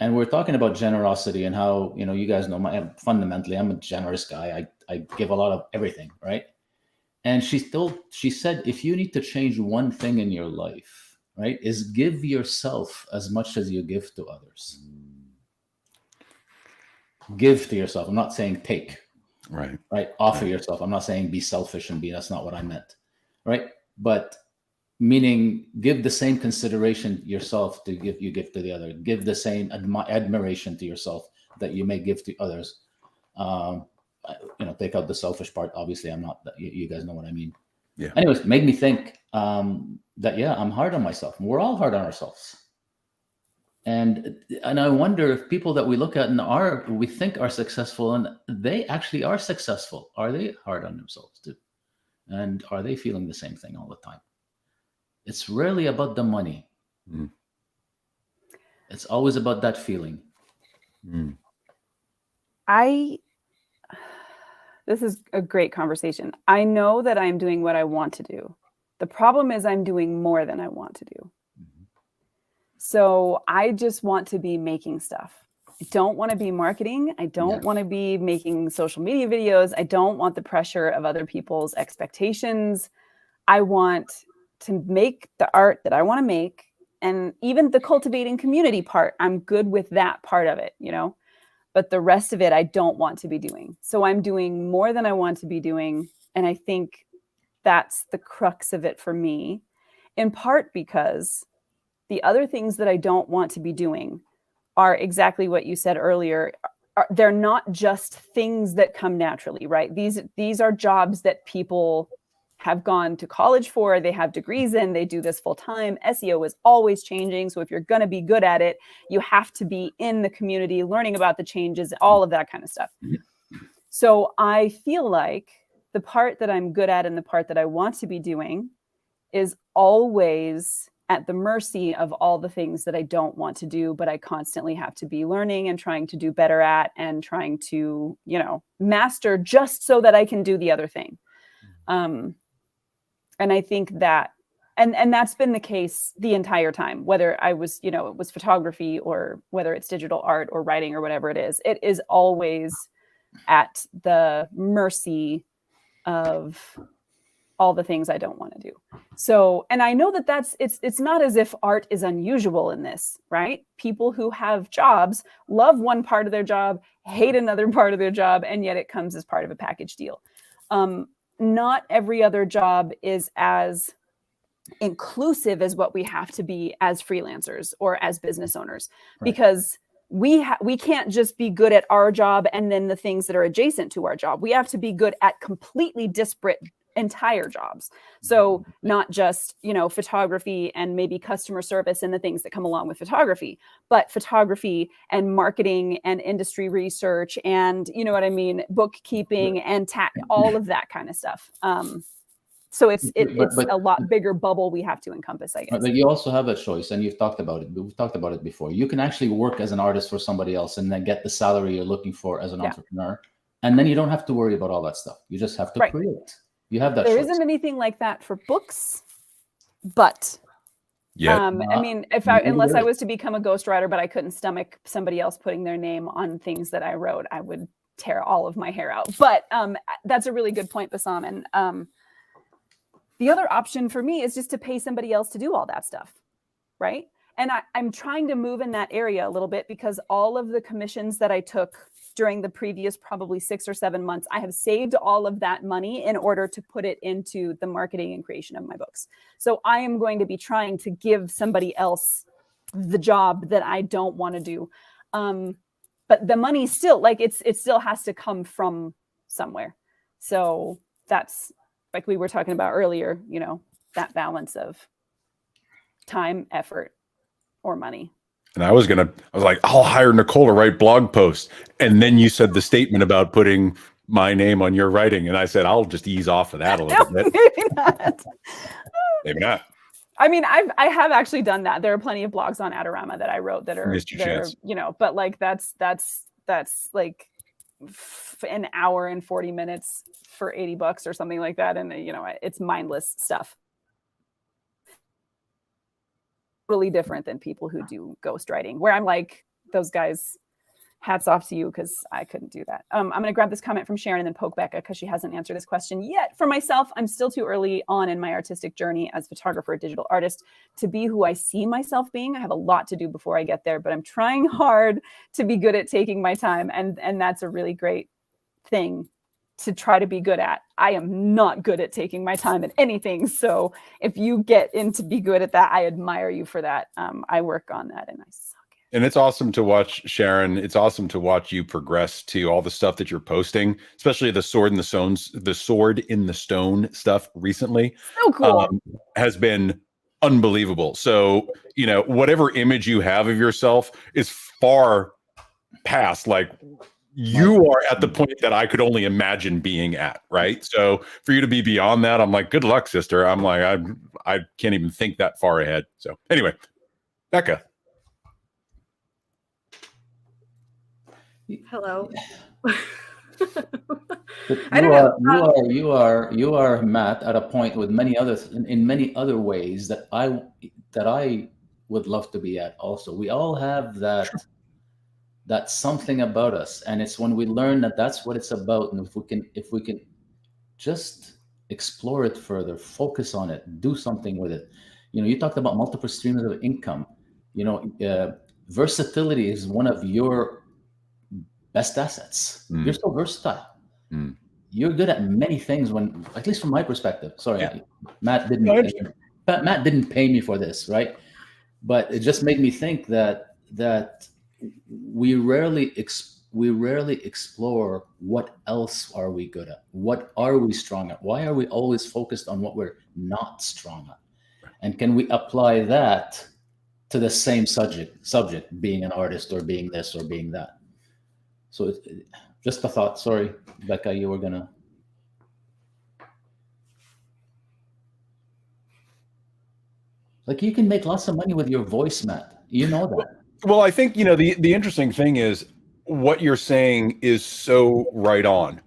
And we're talking about generosity and how, you guys know, fundamentally, I'm a generous guy. I give a lot of everything, right? And she said, if you need to change one thing in your life, right, is give yourself as much as you give to others. Give to yourself. I'm not saying take. Right. Offer yourself. I'm not saying be selfish and that's not what I meant. Right. But meaning give the same consideration yourself to give to the other. Give the same admiration to yourself that you may give to others. Take out the selfish part. Obviously, I'm not. You guys know what I mean. Yeah. Anyways, made me think that I'm hard on myself. We're all hard on ourselves. And I wonder if people that we look at and we think are successful, and they actually are successful, are they hard on themselves too? And are they feeling the same thing all the time? It's rarely about the money. Mm. It's always about that feeling. Mm. This is a great conversation. I know that I'm doing what I want to do. The problem is I'm doing more than I want to do. So I just want to be making stuff. I don't want to be marketing. I don't want to be making social media videos. I don't want the pressure of other people's expectations. I want to make the art that I want to make. And even the cultivating community part, I'm good with that part of it, but the rest of it, I don't want to be doing. So I'm doing more than I want to be doing. And I think that's the crux of it for me, in part because the other things that I don't want to be doing are exactly what you said earlier. They're not just things that come naturally, right? These are jobs that people have gone to college for, they have degrees in, they do this full time. SEO is always changing. So if you're going to be good at it, you have to be in the community, learning about the changes, all of that kind of stuff. So I feel like the part that I'm good at and the part that I want to be doing is always at the mercy of all the things that I don't want to do, but I constantly have to be learning and trying to do better at and trying to, master just so that I can do the other thing. And I think that And that's been the case the entire time, whether I was, it was photography or whether it's digital art or writing or whatever it is always at the mercy of all the things I don't want to do. So, and I know that it's not as if art is unusual in this, right? People who have jobs love one part of their job, hate another part of their job, and yet it comes as part of a package deal. Not every other job is as inclusive as what we have to be as freelancers or as business owners, Right. because we can't just be good at our job and then the things that are adjacent to our job. We have to be good at completely disparate entire jobs. So not just, photography and maybe customer service and the things that come along with photography, but photography and marketing and industry research and, bookkeeping and all of that kind of stuff. So it's a lot bigger bubble we have to encompass, I guess. But you also have a choice, and you've talked about it. We've talked about it before. You can actually work as an artist for somebody else and then get the salary you're looking for as an entrepreneur. And then you don't have to worry about all that stuff. You just have to create. You have that There choice. isn't anything like that for books, but Yeah. unless I was to become a ghostwriter, but I couldn't stomach somebody else putting their name on things that I wrote, I would tear all of my hair out. But that's a really good point, Bassam. And the other option for me is just to pay somebody else to do all that stuff, right? And I'm trying to move in that area a little bit because all of the commissions that I took during the previous probably 6 or 7 months, I have saved all of that money in order to put it into the marketing and creation of my books. So I am going to be trying to give somebody else the job that I don't want to do. But the money still, it still has to come from somewhere. So that's, like we were talking about earlier, that balance of time, effort, or money. And I was like, I'll hire Nicole to write blog posts. And then you said the statement about putting my name on your writing. And I said, I'll just ease off of that a little bit. Maybe not. Maybe not. I mean, I have actually done that. There are plenty of blogs on Adorama that I wrote that are, but like that's like an hour and 40 minutes for $80 or something like that. And it's mindless stuff. Totally different than people who do ghostwriting, where I'm like, those guys, hats off to you, because I couldn't do that. I'm going to grab this comment from Sharon and then poke Becca because she hasn't answered this question yet. For myself, I'm still too early on in my artistic journey as photographer, digital artist, to be who I see myself being. I have a lot to do before I get there, but I'm trying hard to be good at taking my time. And that's a really great thing to try to be good at. I am not good at taking my time at anything. So if you get into be good at that, I admire you for that. I work on that and I suck. And it's awesome to watch, Sharon. It's awesome to watch you progress to all the stuff that you're posting, especially the sword in the stone stuff recently. So cool. Has been unbelievable. So, whatever image you have of yourself is far past, like, you are at the point that I could only imagine being at, right? So for you to be beyond that, I'm like, good luck, sister. I'm like, I can't even think that far ahead. So anyway, Becca. Hello. You are Matt at a point with many others in many other ways that I would love to be at also. We all have that's something about us, and it's when we learn that that's what it's about, and if we can just explore it further, focus on it, do something with it. You talked about multiple streams of income. Versatility is one of your best assets. You're so versatile. You're good at many things, when, at least from my perspective. Sorry, Matt didn't pay me for this, right? But it just made me think that we rarely explore what else are we good at, what are we strong at, why are we always focused on what we're not strong at, and can we apply that to the same subject, being an artist or being this or being that. So just a thought. Sorry, Becca, you were gonna. Like, you can make lots of money with your voice, Matt. You know that. Well, I think, the interesting thing is what you're saying is so right on.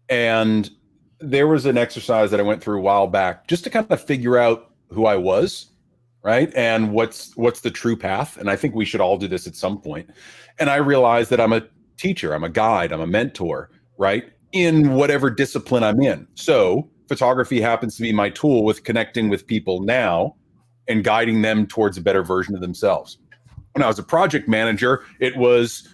And there was an exercise that I went through a while back just to kind of figure out who I was, right? And what's the true path. And I think we should all do this at some point. And I realized that I'm a teacher, I'm a guide, I'm a mentor, right? In whatever discipline I'm in. So photography happens to be my tool with connecting with people now and guiding them towards a better version of themselves. When I was a project manager, it was,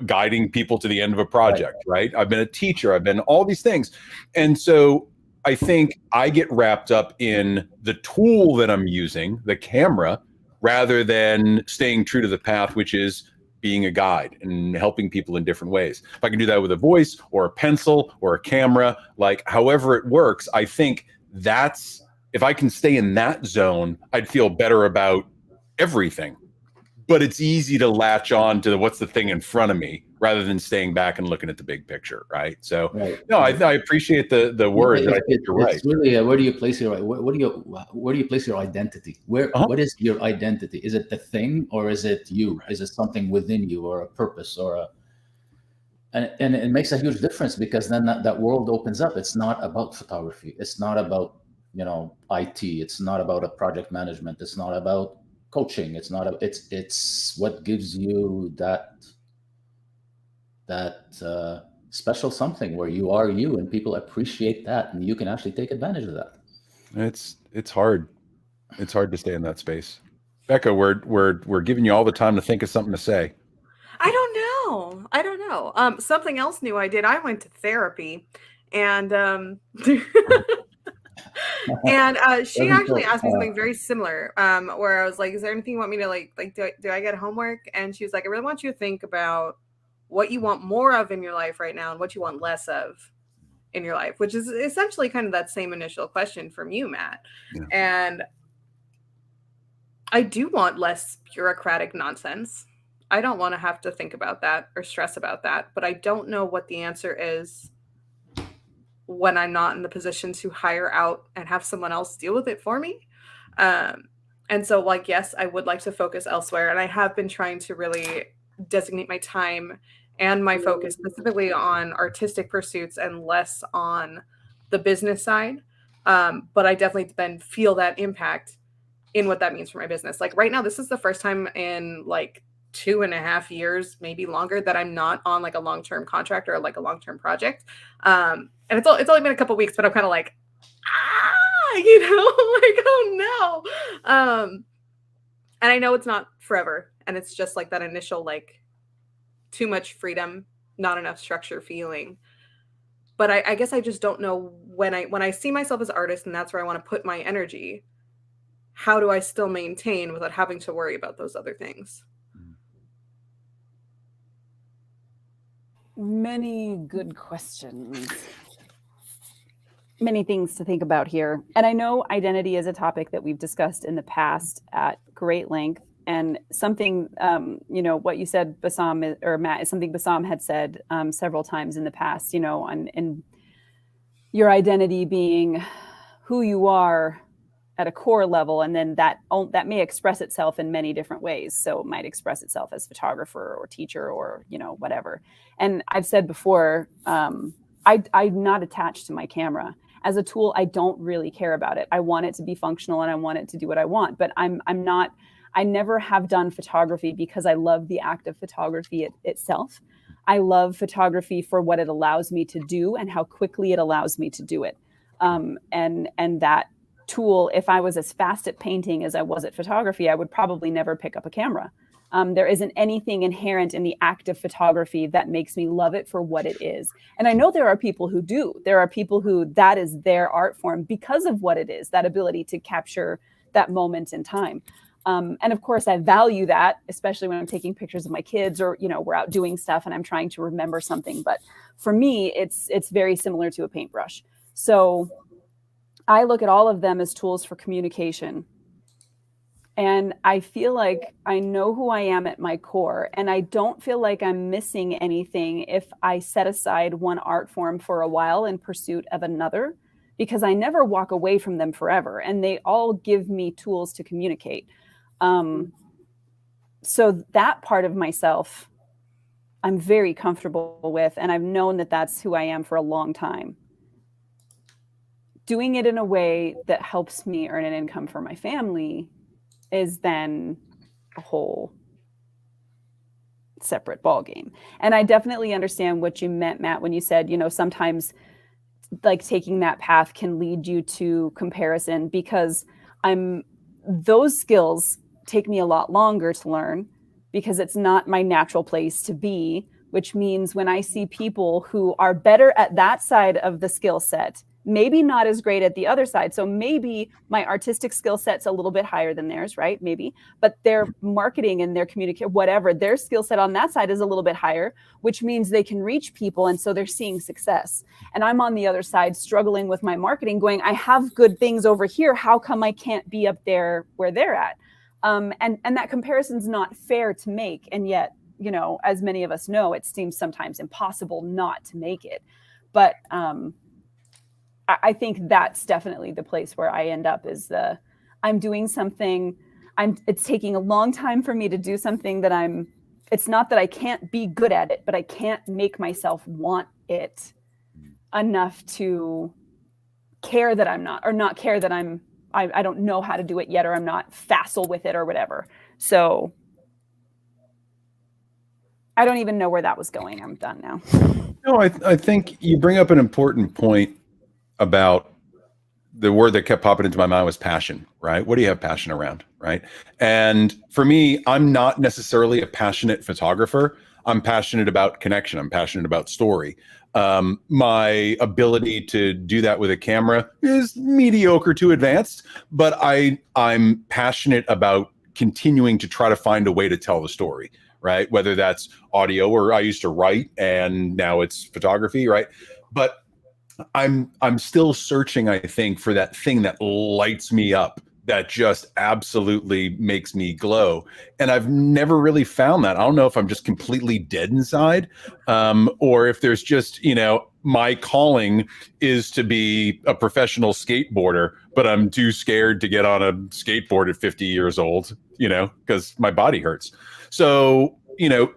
guiding people to the end of a project, right? I've been a teacher, I've been all these things. And so I think I get wrapped up in the tool that I'm using, the camera, rather than staying true to the path, which is being a guide and helping people in different ways. If I can do that with a voice or a pencil or a camera, like however it works, I think that's, if I can stay in that zone, I'd feel better about everything. But it's easy to latch on to what's the thing in front of me rather than staying back and looking at the big picture, right? So, no, I appreciate the word. I think you're right. It's really where do you place your where do you place your identity? What is your identity? Is it the thing or is it you? Is it something within you or a purpose or a? And it makes a huge difference because then that world opens up. It's not about photography. It's not about IT. It's not about a project management. It's not about coaching. It's not it's what gives you that special something where you are you and people appreciate that and you can actually take advantage of that. It's hard to stay in that space. Becca, we're giving you all the time to think of something to say. I don't know. Something else new I did. I went to therapy, and and she actually asked me something very similar, where I was like, is there anything you want me to like do I get homework? And she was like, I really want you to think about what you want more of in your life right now and what you want less of in your life, which is essentially kind of that same initial question from you, Matt. Yeah. And I do want less bureaucratic nonsense. I don't want to have to think about that or stress about that, but I don't know what the answer is when I'm not in the position to hire out and have someone else deal with it for me. And so like, yes, I would like to focus elsewhere. And I have been trying to really designate my time and my focus specifically on artistic pursuits and less on the business side. But I definitely then feel that impact in what that means for my business. Like right now, this is the first time in like 2.5 years, maybe longer, that I'm not on like a long-term contract or like a long-term project. And it's only been a couple of weeks, but I'm kind of like, like, oh no. And I know it's not forever. And it's just like that initial, like too much freedom, not enough structure feeling. But I guess I just don't know when I see myself as an artist and that's where I want to put my energy, how do I still maintain without having to worry about those other things? Many good questions. Many things to think about here. And I know identity is a topic that we've discussed in the past at great length. And something, what you said, Bassam or Matt, is something Bassam had said several times in the past, and your identity being who you are at a core level, and then that may express itself in many different ways. So it might express itself as photographer or teacher or whatever. And I've said before, I'm not attached to my camera as a tool. I don't really care about it. I want it to be functional and I want it to do what I want. But I never have done photography because I love the act of photography itself. I love photography for what it allows me to do and how quickly it allows me to do it. And that tool, if I was as fast at painting as I was at photography, I would probably never pick up a camera. There isn't anything inherent in the act of photography that makes me love it for what it is. And I know there are people who do. There are people who that is their art form because of what it is, that ability to capture that moment in time. And of course, I value that, especially when I'm taking pictures of my kids or, we're out doing stuff and I'm trying to remember something. But for me, it's very similar to a paintbrush. So I look at all of them as tools for communication. And I feel like I know who I am at my core. And I don't feel like I'm missing anything if I set aside one art form for a while in pursuit of another, because I never walk away from them forever. And they all give me tools to communicate. So that part of myself, I'm very comfortable with, and I've known that that's who I am for a long time. doing it in a way that helps me earn an income for my family is then a whole separate ballgame. And I definitely understand what you meant, Matt, when you said, you know, sometimes like taking that path can lead you to comparison, because those skills take me a lot longer to learn because it's not my natural place to be, which means when I see people who are better at that side of the skill set, maybe not as great at the other side. So maybe my artistic skill set's a little bit higher than theirs, right? Maybe, but their marketing and their communication, whatever, their skill set on that side is a little bit higher, which means they can reach people. And so they're seeing success. And I'm on the other side struggling with my marketing going, I have good things over here. How come I can't be up there where they're at? And that comparison's not fair to make. And yet, you know, as many of us know, it seems sometimes impossible not to make it. But, I think that's definitely the place where I end up is I'm doing something, it's taking a long time for me to do something that it's not that I can't be good at it, but I can't make myself want it enough to care that I'm not, or not care that I don't know how to do it yet, or I'm not facile with it or whatever. So I don't even know where that was going. I'm done now. No, I think you bring up an important point about the word that kept popping into my mind was passion, right? What do you have passion around, right? And for me, I'm not necessarily a passionate photographer. I'm passionate about connection. I'm passionate about story. My ability to do that with a camera is mediocre to advanced, but I'm passionate about continuing to try to find a way to tell the story, right? Whether that's audio, or I used to write and now it's photography, right? But I'm still searching, I think, for that thing that lights me up, that just absolutely makes me glow. And I've never really found that. I don't know if I'm just completely dead inside, or if there's just, you know, my calling is to be a professional skateboarder, but I'm too scared to get on a skateboard at 50 years old, you know, because my body hurts. So, you know,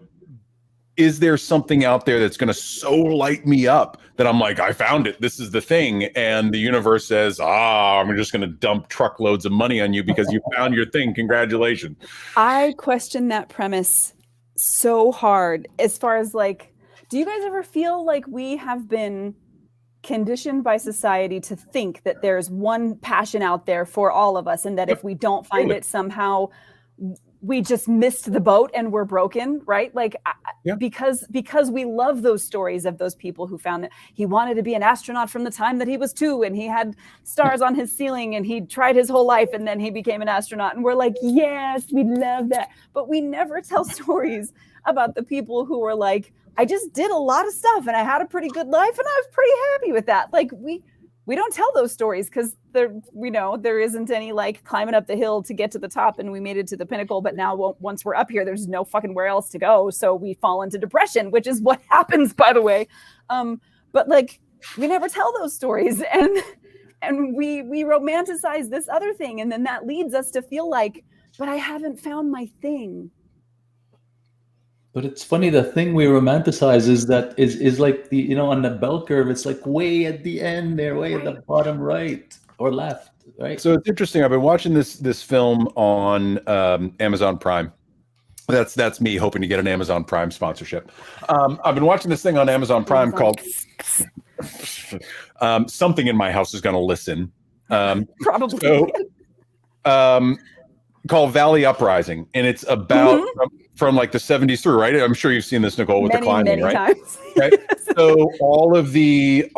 is there something out there that's going to so light me up that I'm like, I found it, this is the thing, and the universe says, I'm just going to dump truckloads of money on you because you found your thing, congratulations. I question that premise so hard, as far as like, do you guys ever feel like we have been conditioned by society to think that there's one passion out there for all of us, and that if we don't find it, somehow we just missed the boat and we're broken, right? Like, because we love those stories of those people who found that he wanted to be an astronaut from the time that he was 2, and he had stars on his ceiling, and he tried his whole life, and then he became an astronaut. And we're like, yes, we love that. But we never tell stories about the people who were like, I just did a lot of stuff and I had a pretty good life and I was pretty happy with that. Like, we don't tell those stories because there isn't any like climbing up the hill to get to the top and we made it to the pinnacle. But now once we're up here, there's no fucking where else to go. So we fall into depression, which is what happens, by the way. But like, we never tell those stories, and we romanticize this other thing. And then that leads us to feel like, but I haven't found my thing. But it's funny, the thing we romanticize is like the, you know, on the bell curve, it's like way at the end there, way at the bottom right or left, right? So it's interesting. I've been watching this film on Amazon Prime. That's me hoping to get an Amazon Prime sponsorship. I've been watching this thing on Amazon Prime called Something in My House Is Gonna Listen. Probably. Called Valley Uprising, and it's about from like the 70s through, right? I'm sure you've seen this, Nicole, with the climbing, right? Times. Right. So all the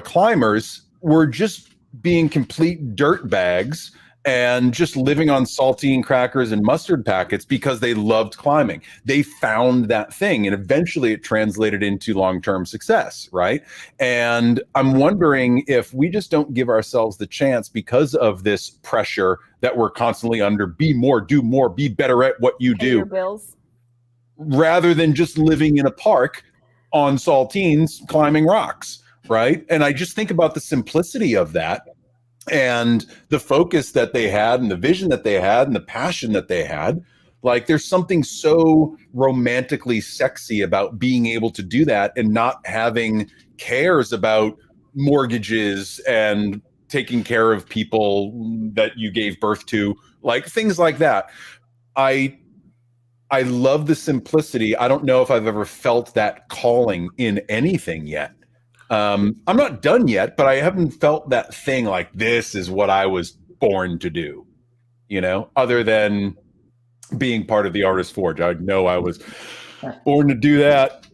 climbers were just being complete dirt bags and just living on saltine crackers and mustard packets because they loved climbing. They found that thing, and eventually it translated into long-term success, right? And I'm wondering if we just don't give ourselves the chance because of this pressure that we're constantly under. Be more, do more, be better at what you do. Your bills. Rather than just living in a park on saltines climbing rocks, right? And I just think about the simplicity of that, and the focus that they had, and the vision that they had, and the passion that they had. Like, there's something so romantically sexy about being able to do that and not having cares about mortgages and taking care of people that you gave birth to, like things like that. I love the simplicity. I don't know if I've ever felt that calling in anything yet. I'm not done yet, but I haven't felt that thing like this is what I was born to do, other than being part of the Artist Forge. I know I was born to do that.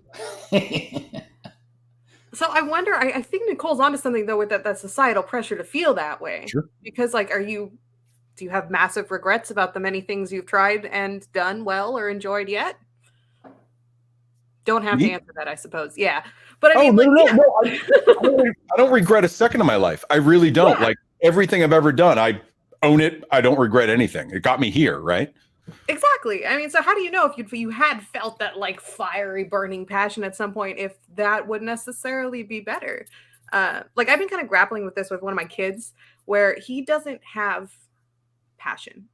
So I wonder, I think Nicole's onto something though with that societal pressure to feel that way. Sure. Because like, do you have massive regrets about the many things you've tried and done well or enjoyed yet? Don't have to answer that, I suppose. Yeah. But I mean, no. I don't regret a second of my life. I really don't. Yeah. Like everything I've ever done, I own it. I don't regret anything. It got me here, right? Exactly. I mean, so how do you know if you had felt that like fiery burning passion at some point, if that would necessarily be better? Like I've been kind of grappling with this with one of my kids where he doesn't have passion.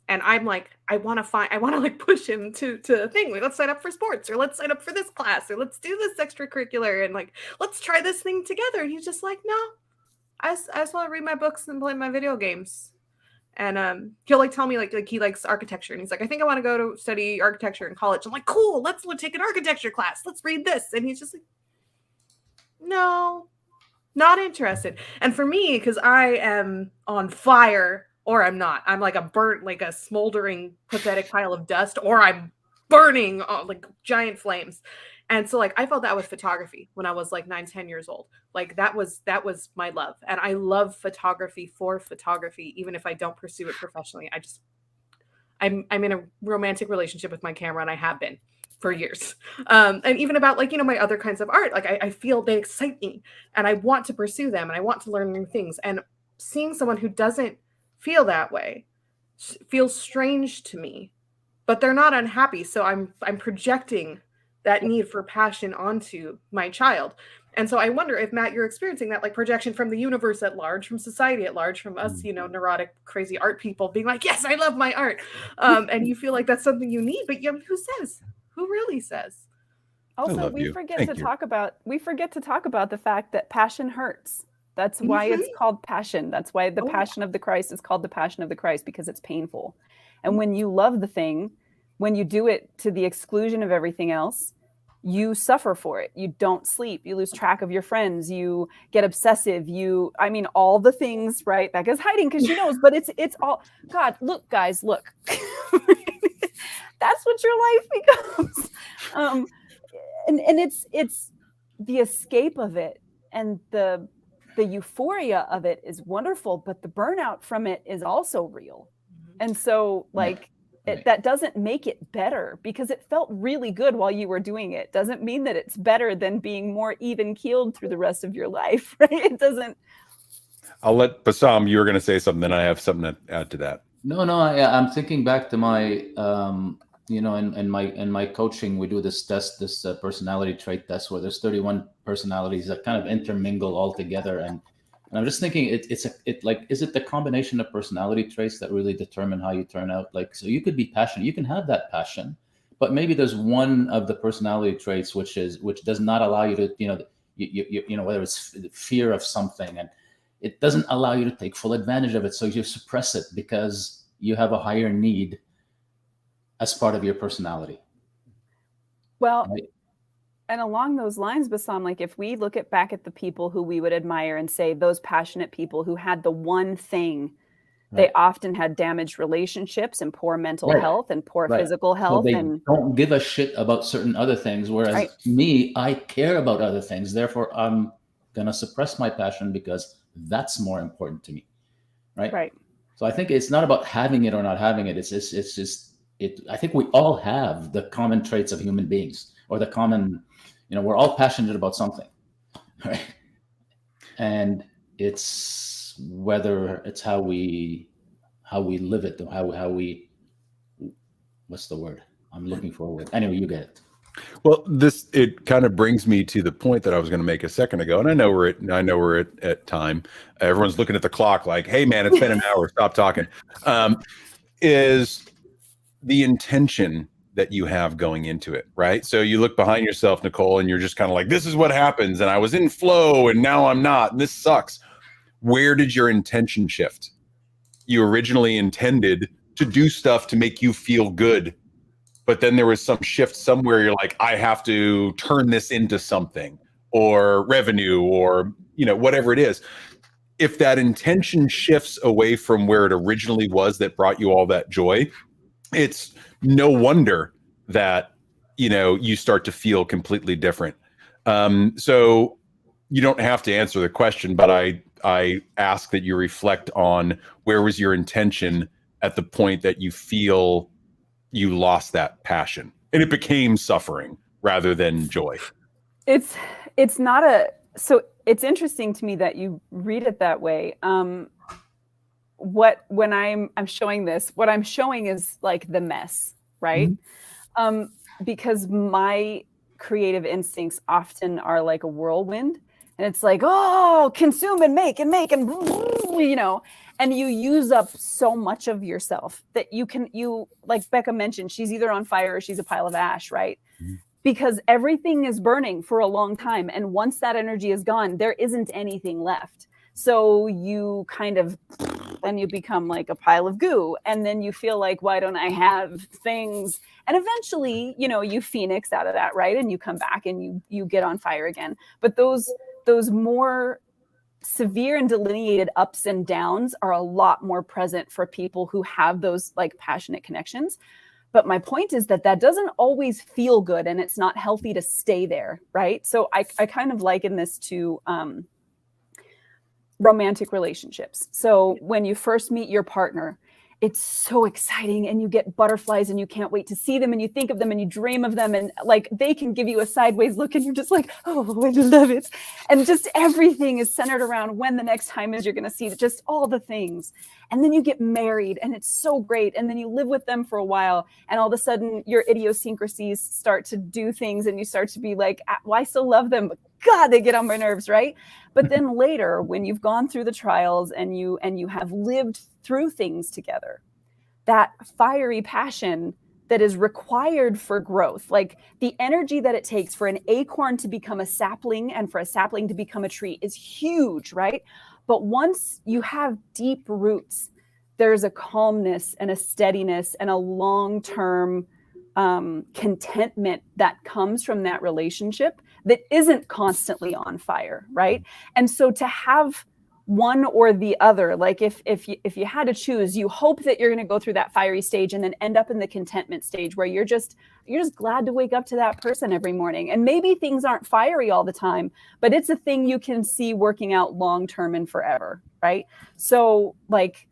And I'm like, I want to like push him to a thing. Like, let's sign up for sports, or let's sign up for this class, or let's do this extracurricular, and like, let's try this thing together. And he's just like, no, I just want to read my books and play my video games. And he'll like tell me like he likes architecture, and he's like, I think I want to go to study architecture in college. I'm like, cool, let's take an architecture class. Let's read this. And he's just like, no, not interested. And for me, because I am on fire, or I'm not. I'm like a smoldering, pathetic pile of dust, or I'm burning like giant flames. And so like I felt that with photography when I was like 9-10 years old. Like that was my love. And I love photography for photography, even if I don't pursue it professionally. I'm in a romantic relationship with my camera, and I have been for years. And even about like, my other kinds of art, like I feel they excite me and I want to pursue them and I want to learn new things. And seeing someone who doesn't feel that way feels strange to me, but they're not unhappy. So I'm projecting that need for passion onto my child. And so I wonder if, Matt, you're experiencing that like projection from the universe at large, from society at large, from us, neurotic, crazy art people being like, yes, I love my art. And you feel like that's something you need, but who says? Who really says? Also, we forget to talk about the fact that passion hurts. That's why it's called passion. That's why the passion of the Christ is called the passion of the Christ, because it's painful. And when you love the thing, when you do it to the exclusion of everything else, you suffer for it. You don't sleep. You lose track of your friends. You get obsessive. All the things, right? Becca's hiding because she knows, but it's all, God, look, guys, look. That's what your life becomes. And it's the escape of it, and the euphoria of it is wonderful, but the burnout from it is also real. And so that doesn't make it better, because it felt really good while you were doing it. Doesn't mean that it's better than being more even keeled through the rest of your life, right? It doesn't. I'll let Bassam, you were going to say something, then I have something to add to that. No, I'm thinking back to my, in my coaching, we do this test, this personality trait test, where there's 31 personalities that kind of intermingle all together. And I'm just thinking, is it the combination of personality traits that really determine how you turn out? Like, so you could be passionate, you can have that passion, but maybe there's one of the personality traits which does not allow you to, whether it's fear of something, and it doesn't allow you to take full advantage of it. So you suppress it because you have a higher need as part of your personality. Well, right? And along those lines, Bassam, like if we look back at the people who we would admire and say those passionate people who had the one thing, right, they often had damaged relationships and poor mental right, health and poor right, physical health. So they and don't give a shit about certain other things. Whereas right, me, I care about other things. Therefore, I'm going to suppress my passion because that's more important to me. Right. Right. So I think it's not about having it or not having it. It's just I think we all have the common traits of human beings, or the common, we're all passionate about something, right? And it's whether it's how we live it, or how we, what's the word I'm looking for? Anyway, you get it. Well, it kind of brings me to the point that I was going to make a second ago, and I know we're at time. Everyone's looking at the clock like, "Hey, man, it's been an hour. Stop talking." Is the intention that you have going into it, right? So you look behind yourself, Nicole, and you're just kind of like, this is what happens. And I was in flow and now I'm not. And this sucks. Where did your intention shift? You originally intended to do stuff to make you feel good. But then there was some shift somewhere. You're like, I have to turn this into something, or revenue, or, you know, whatever it is. If that intention shifts away from where it originally was that brought you all that joy, it's no wonder that, you know, you start to feel completely different. So you don't have to answer the question, but I ask that you reflect on where was your intention at the point that you feel you lost that passion and it became suffering rather than joy. It's not so it's interesting to me that you read it that way. When I'm showing this, what I'm showing is like the mess, right? Mm-hmm. Because my creative instincts often are like a whirlwind, and it's like, oh, consume and make and you know, and you use up so much of yourself that you like Becca mentioned, she's either on fire or she's a pile of ash, right? Mm-hmm. Because everything is burning for a long time. And once that energy is gone, there isn't anything left. So you kind of, then you become like a pile of goo. And then you feel like, why don't I have things? And eventually, you know, you phoenix out of that, right? And you come back and you get on fire again. But those more severe and delineated ups and downs are a lot more present for people who have those like passionate connections. But my point is that doesn't always feel good, and it's not healthy to stay there, right? So I kind of liken this to romantic relationships. So when you first meet your partner, it's so exciting and you get butterflies and you can't wait to see them and you think of them and you dream of them, and like they can give you a sideways look and you're just like, oh, I love it. And just everything is centered around when the next time is you're going to see just all the things. And then you get married and it's so great. And then you live with them for a while and all of a sudden your idiosyncrasies start to do things and you start to be like, well, I still love them, but God, they get on my nerves, right? But then later, when you've gone through the trials and you have lived through things together, that fiery passion that is required for growth, like the energy that it takes for an acorn to become a sapling and for a sapling to become a tree is huge, right? But once you have deep roots, there's a calmness and a steadiness and a long-term contentment that comes from that relationship that isn't constantly on fire, right? And so to have one or the other, like if you had to choose, you hope that you're going to go through that fiery stage and then end up in the contentment stage where you're just glad to wake up to that person every morning. And maybe things aren't fiery all the time, but it's a thing you can see working out long term and forever, right? So like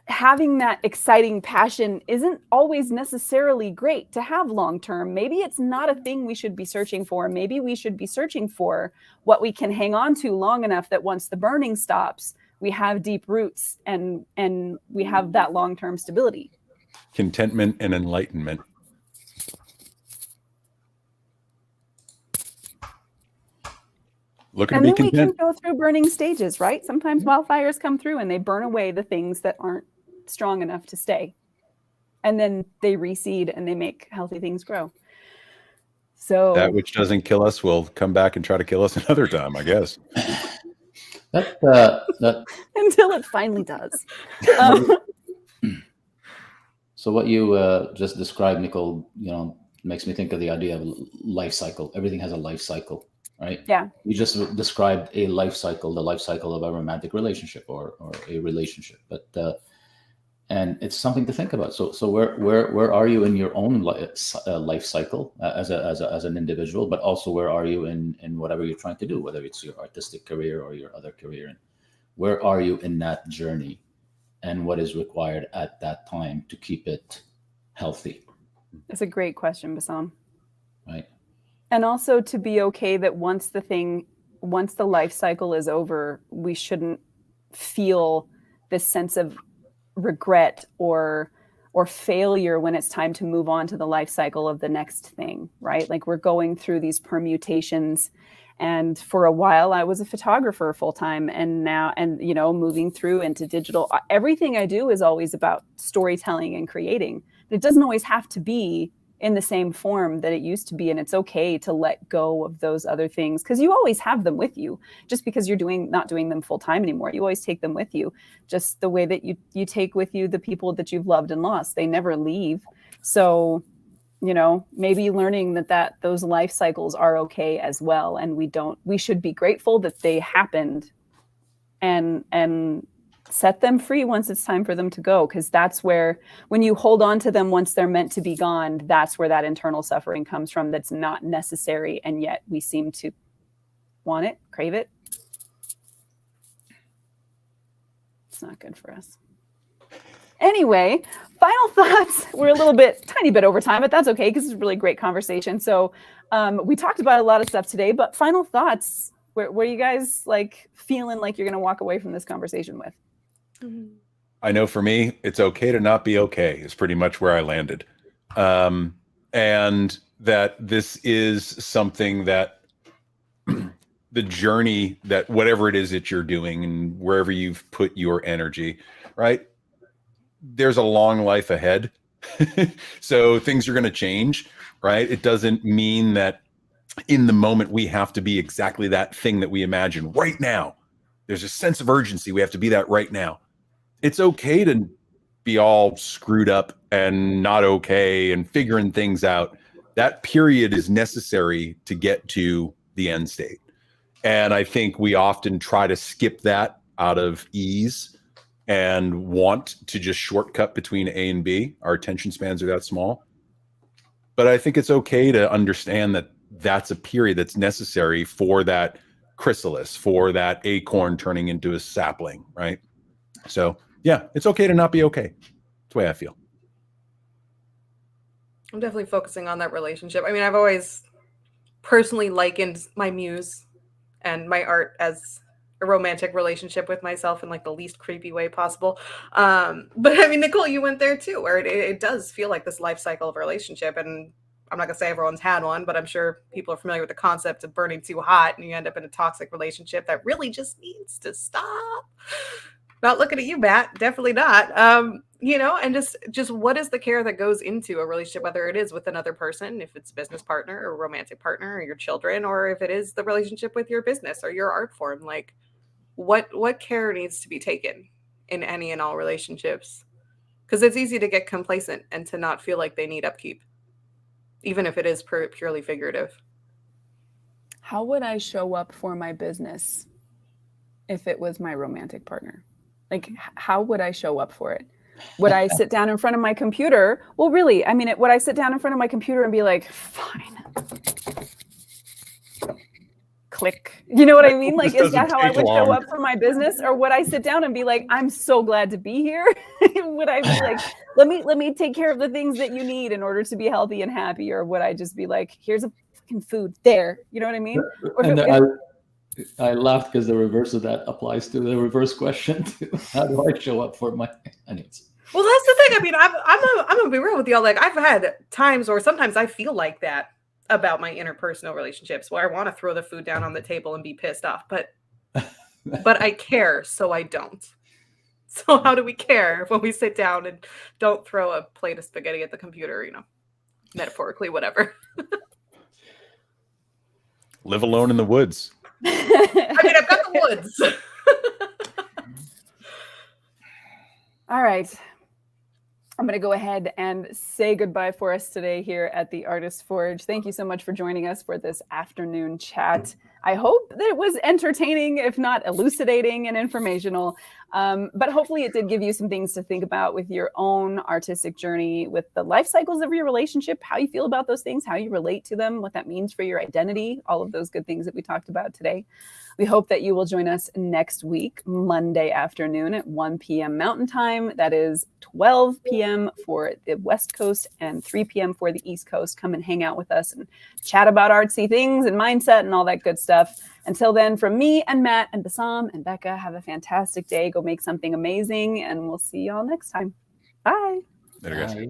having that exciting passion isn't always necessarily great to have long term. Maybe it's not a thing we should be searching for. Maybe we should be searching for what we can hang on to long enough that once the burning stops, we have deep roots and we have that long term stability. Contentment and enlightenment. Looking and to then be content. We can go through burning stages, right? Sometimes wildfires come through and they burn away the things that aren't strong enough to stay. And then they reseed and they make healthy things grow. So that which doesn't kill us will come back and try to kill us another time, I guess. That until it finally does. So what you just described, Nicole, makes me think of the idea of life cycle. Everything has a life cycle. Right? Yeah. You just described a life cycle, the life cycle of a romantic relationship or a relationship, but and it's something to think about. So where are you in your own life cycle as an individual, but also where are you in whatever you're trying to do, whether it's your artistic career or your other career, and where are you in that journey, and what is required at that time to keep it healthy? That's a great question, Bassam. Right. And also to be okay that once the life cycle is over, we shouldn't feel this sense of regret or failure when it's time to move on to the life cycle of the next thing, right? Like we're going through these permutations. And for a while I was a photographer full time, and now, moving through into digital, everything I do is always about storytelling and creating. It doesn't always have to be in the same form that it used to be. And it's okay to let go of those other things, because you always have them with you. Just because you're not doing them full time anymore, you always take them with you. Just the way that you take with you the people that you've loved and lost. They never leave. So, maybe learning that those life cycles are okay as well. And we should be grateful that they happened, and set them free once it's time for them to go. Because that's where, when you hold on to them once they're meant to be gone, that's where that internal suffering comes from. That's not necessary. And yet we seem to want it, crave it. It's not good for us. Anyway, final thoughts. We're a tiny bit over time, but that's okay, because it's a really great conversation. So we talked about a lot of stuff today, but final thoughts. Where are you guys feeling like you're going to walk away from this conversation with? I know for me, it's okay to not be okay is pretty much where I landed. And that this is something that the journey, that whatever it is that you're doing and wherever you've put your energy, right? There's a long life ahead. So things are going to change, right? It doesn't mean that in the moment we have to be exactly that thing that we imagine right now. There's a sense of urgency. We have to be that right now. It's okay to be all screwed up and not okay and figuring things out. That period is necessary to get to the end state. And I think we often try to skip that out of ease and want to just shortcut between A and B. Our attention spans are that small. But I think it's okay to understand that that's a period that's necessary for that chrysalis, for that acorn turning into a sapling, right? So yeah, it's okay to not be okay. That's the way I feel. I'm definitely focusing on that relationship. I mean, I've always personally likened my muse and my art as a romantic relationship with myself in the least creepy way possible. But I mean, Nicole, you went there too, where it does feel like this life cycle of a relationship. And I'm not gonna say everyone's had one, but I'm sure people are familiar with the concept of burning too hot and you end up in a toxic relationship that really just needs to stop. Not looking at you, Matt. Definitely not. And just what is the care that goes into a relationship, whether it is with another person, if it's a business partner or a romantic partner or your children, or if it is the relationship with your business or your art form, what care needs to be taken in any and all relationships? Because it's easy to get complacent and to not feel like they need upkeep, even if it is purely figurative. How would I show up for my business if it was my romantic partner? How would I show up for it? Would I sit down in front of my computer? Well, really, I mean, would I sit down in front of my computer and be like, fine, click? You know what I mean? Is that how I would show up for my business? Or would I sit down and be like, I'm so glad to be here? Would I be like, let me take care of the things that you need in order to be healthy and happy? Or would I just be like, here's a fucking food there? You know what I mean? I laughed because the reverse of that applies to the reverse question. How do I show up for my anyways? Well, that's the thing. I mean, I'm gonna be real with y'all. I've had times or sometimes I feel like that about my interpersonal relationships, where I want to throw the food down on the table and be pissed off, but I care, so I don't. So how do we care when we sit down and don't throw a plate of spaghetti at the computer? Metaphorically, whatever. Live alone in the woods. I mean, I've got the woods. All right. I'm going to go ahead and say goodbye for us today here at the Artist Forge. Thank you so much for joining us for this afternoon chat. I hope that it was entertaining, if not elucidating and informational. But hopefully it did give you some things to think about with your own artistic journey, with the life cycles of your relationship, how you feel about those things, how you relate to them, what that means for your identity, all of those good things that we talked about today. We hope that you will join us next week, Monday afternoon at 1 p.m. Mountain Time. That is 12 p.m. for the West Coast and 3 p.m. for the East Coast. Come and hang out with us and chat about artsy things and mindset and all that good stuff. Until then, from me and Matt and Bassam and Becca, have a fantastic day. Go make something amazing, and we'll see y'all next time. Bye. Later, guys. Bye.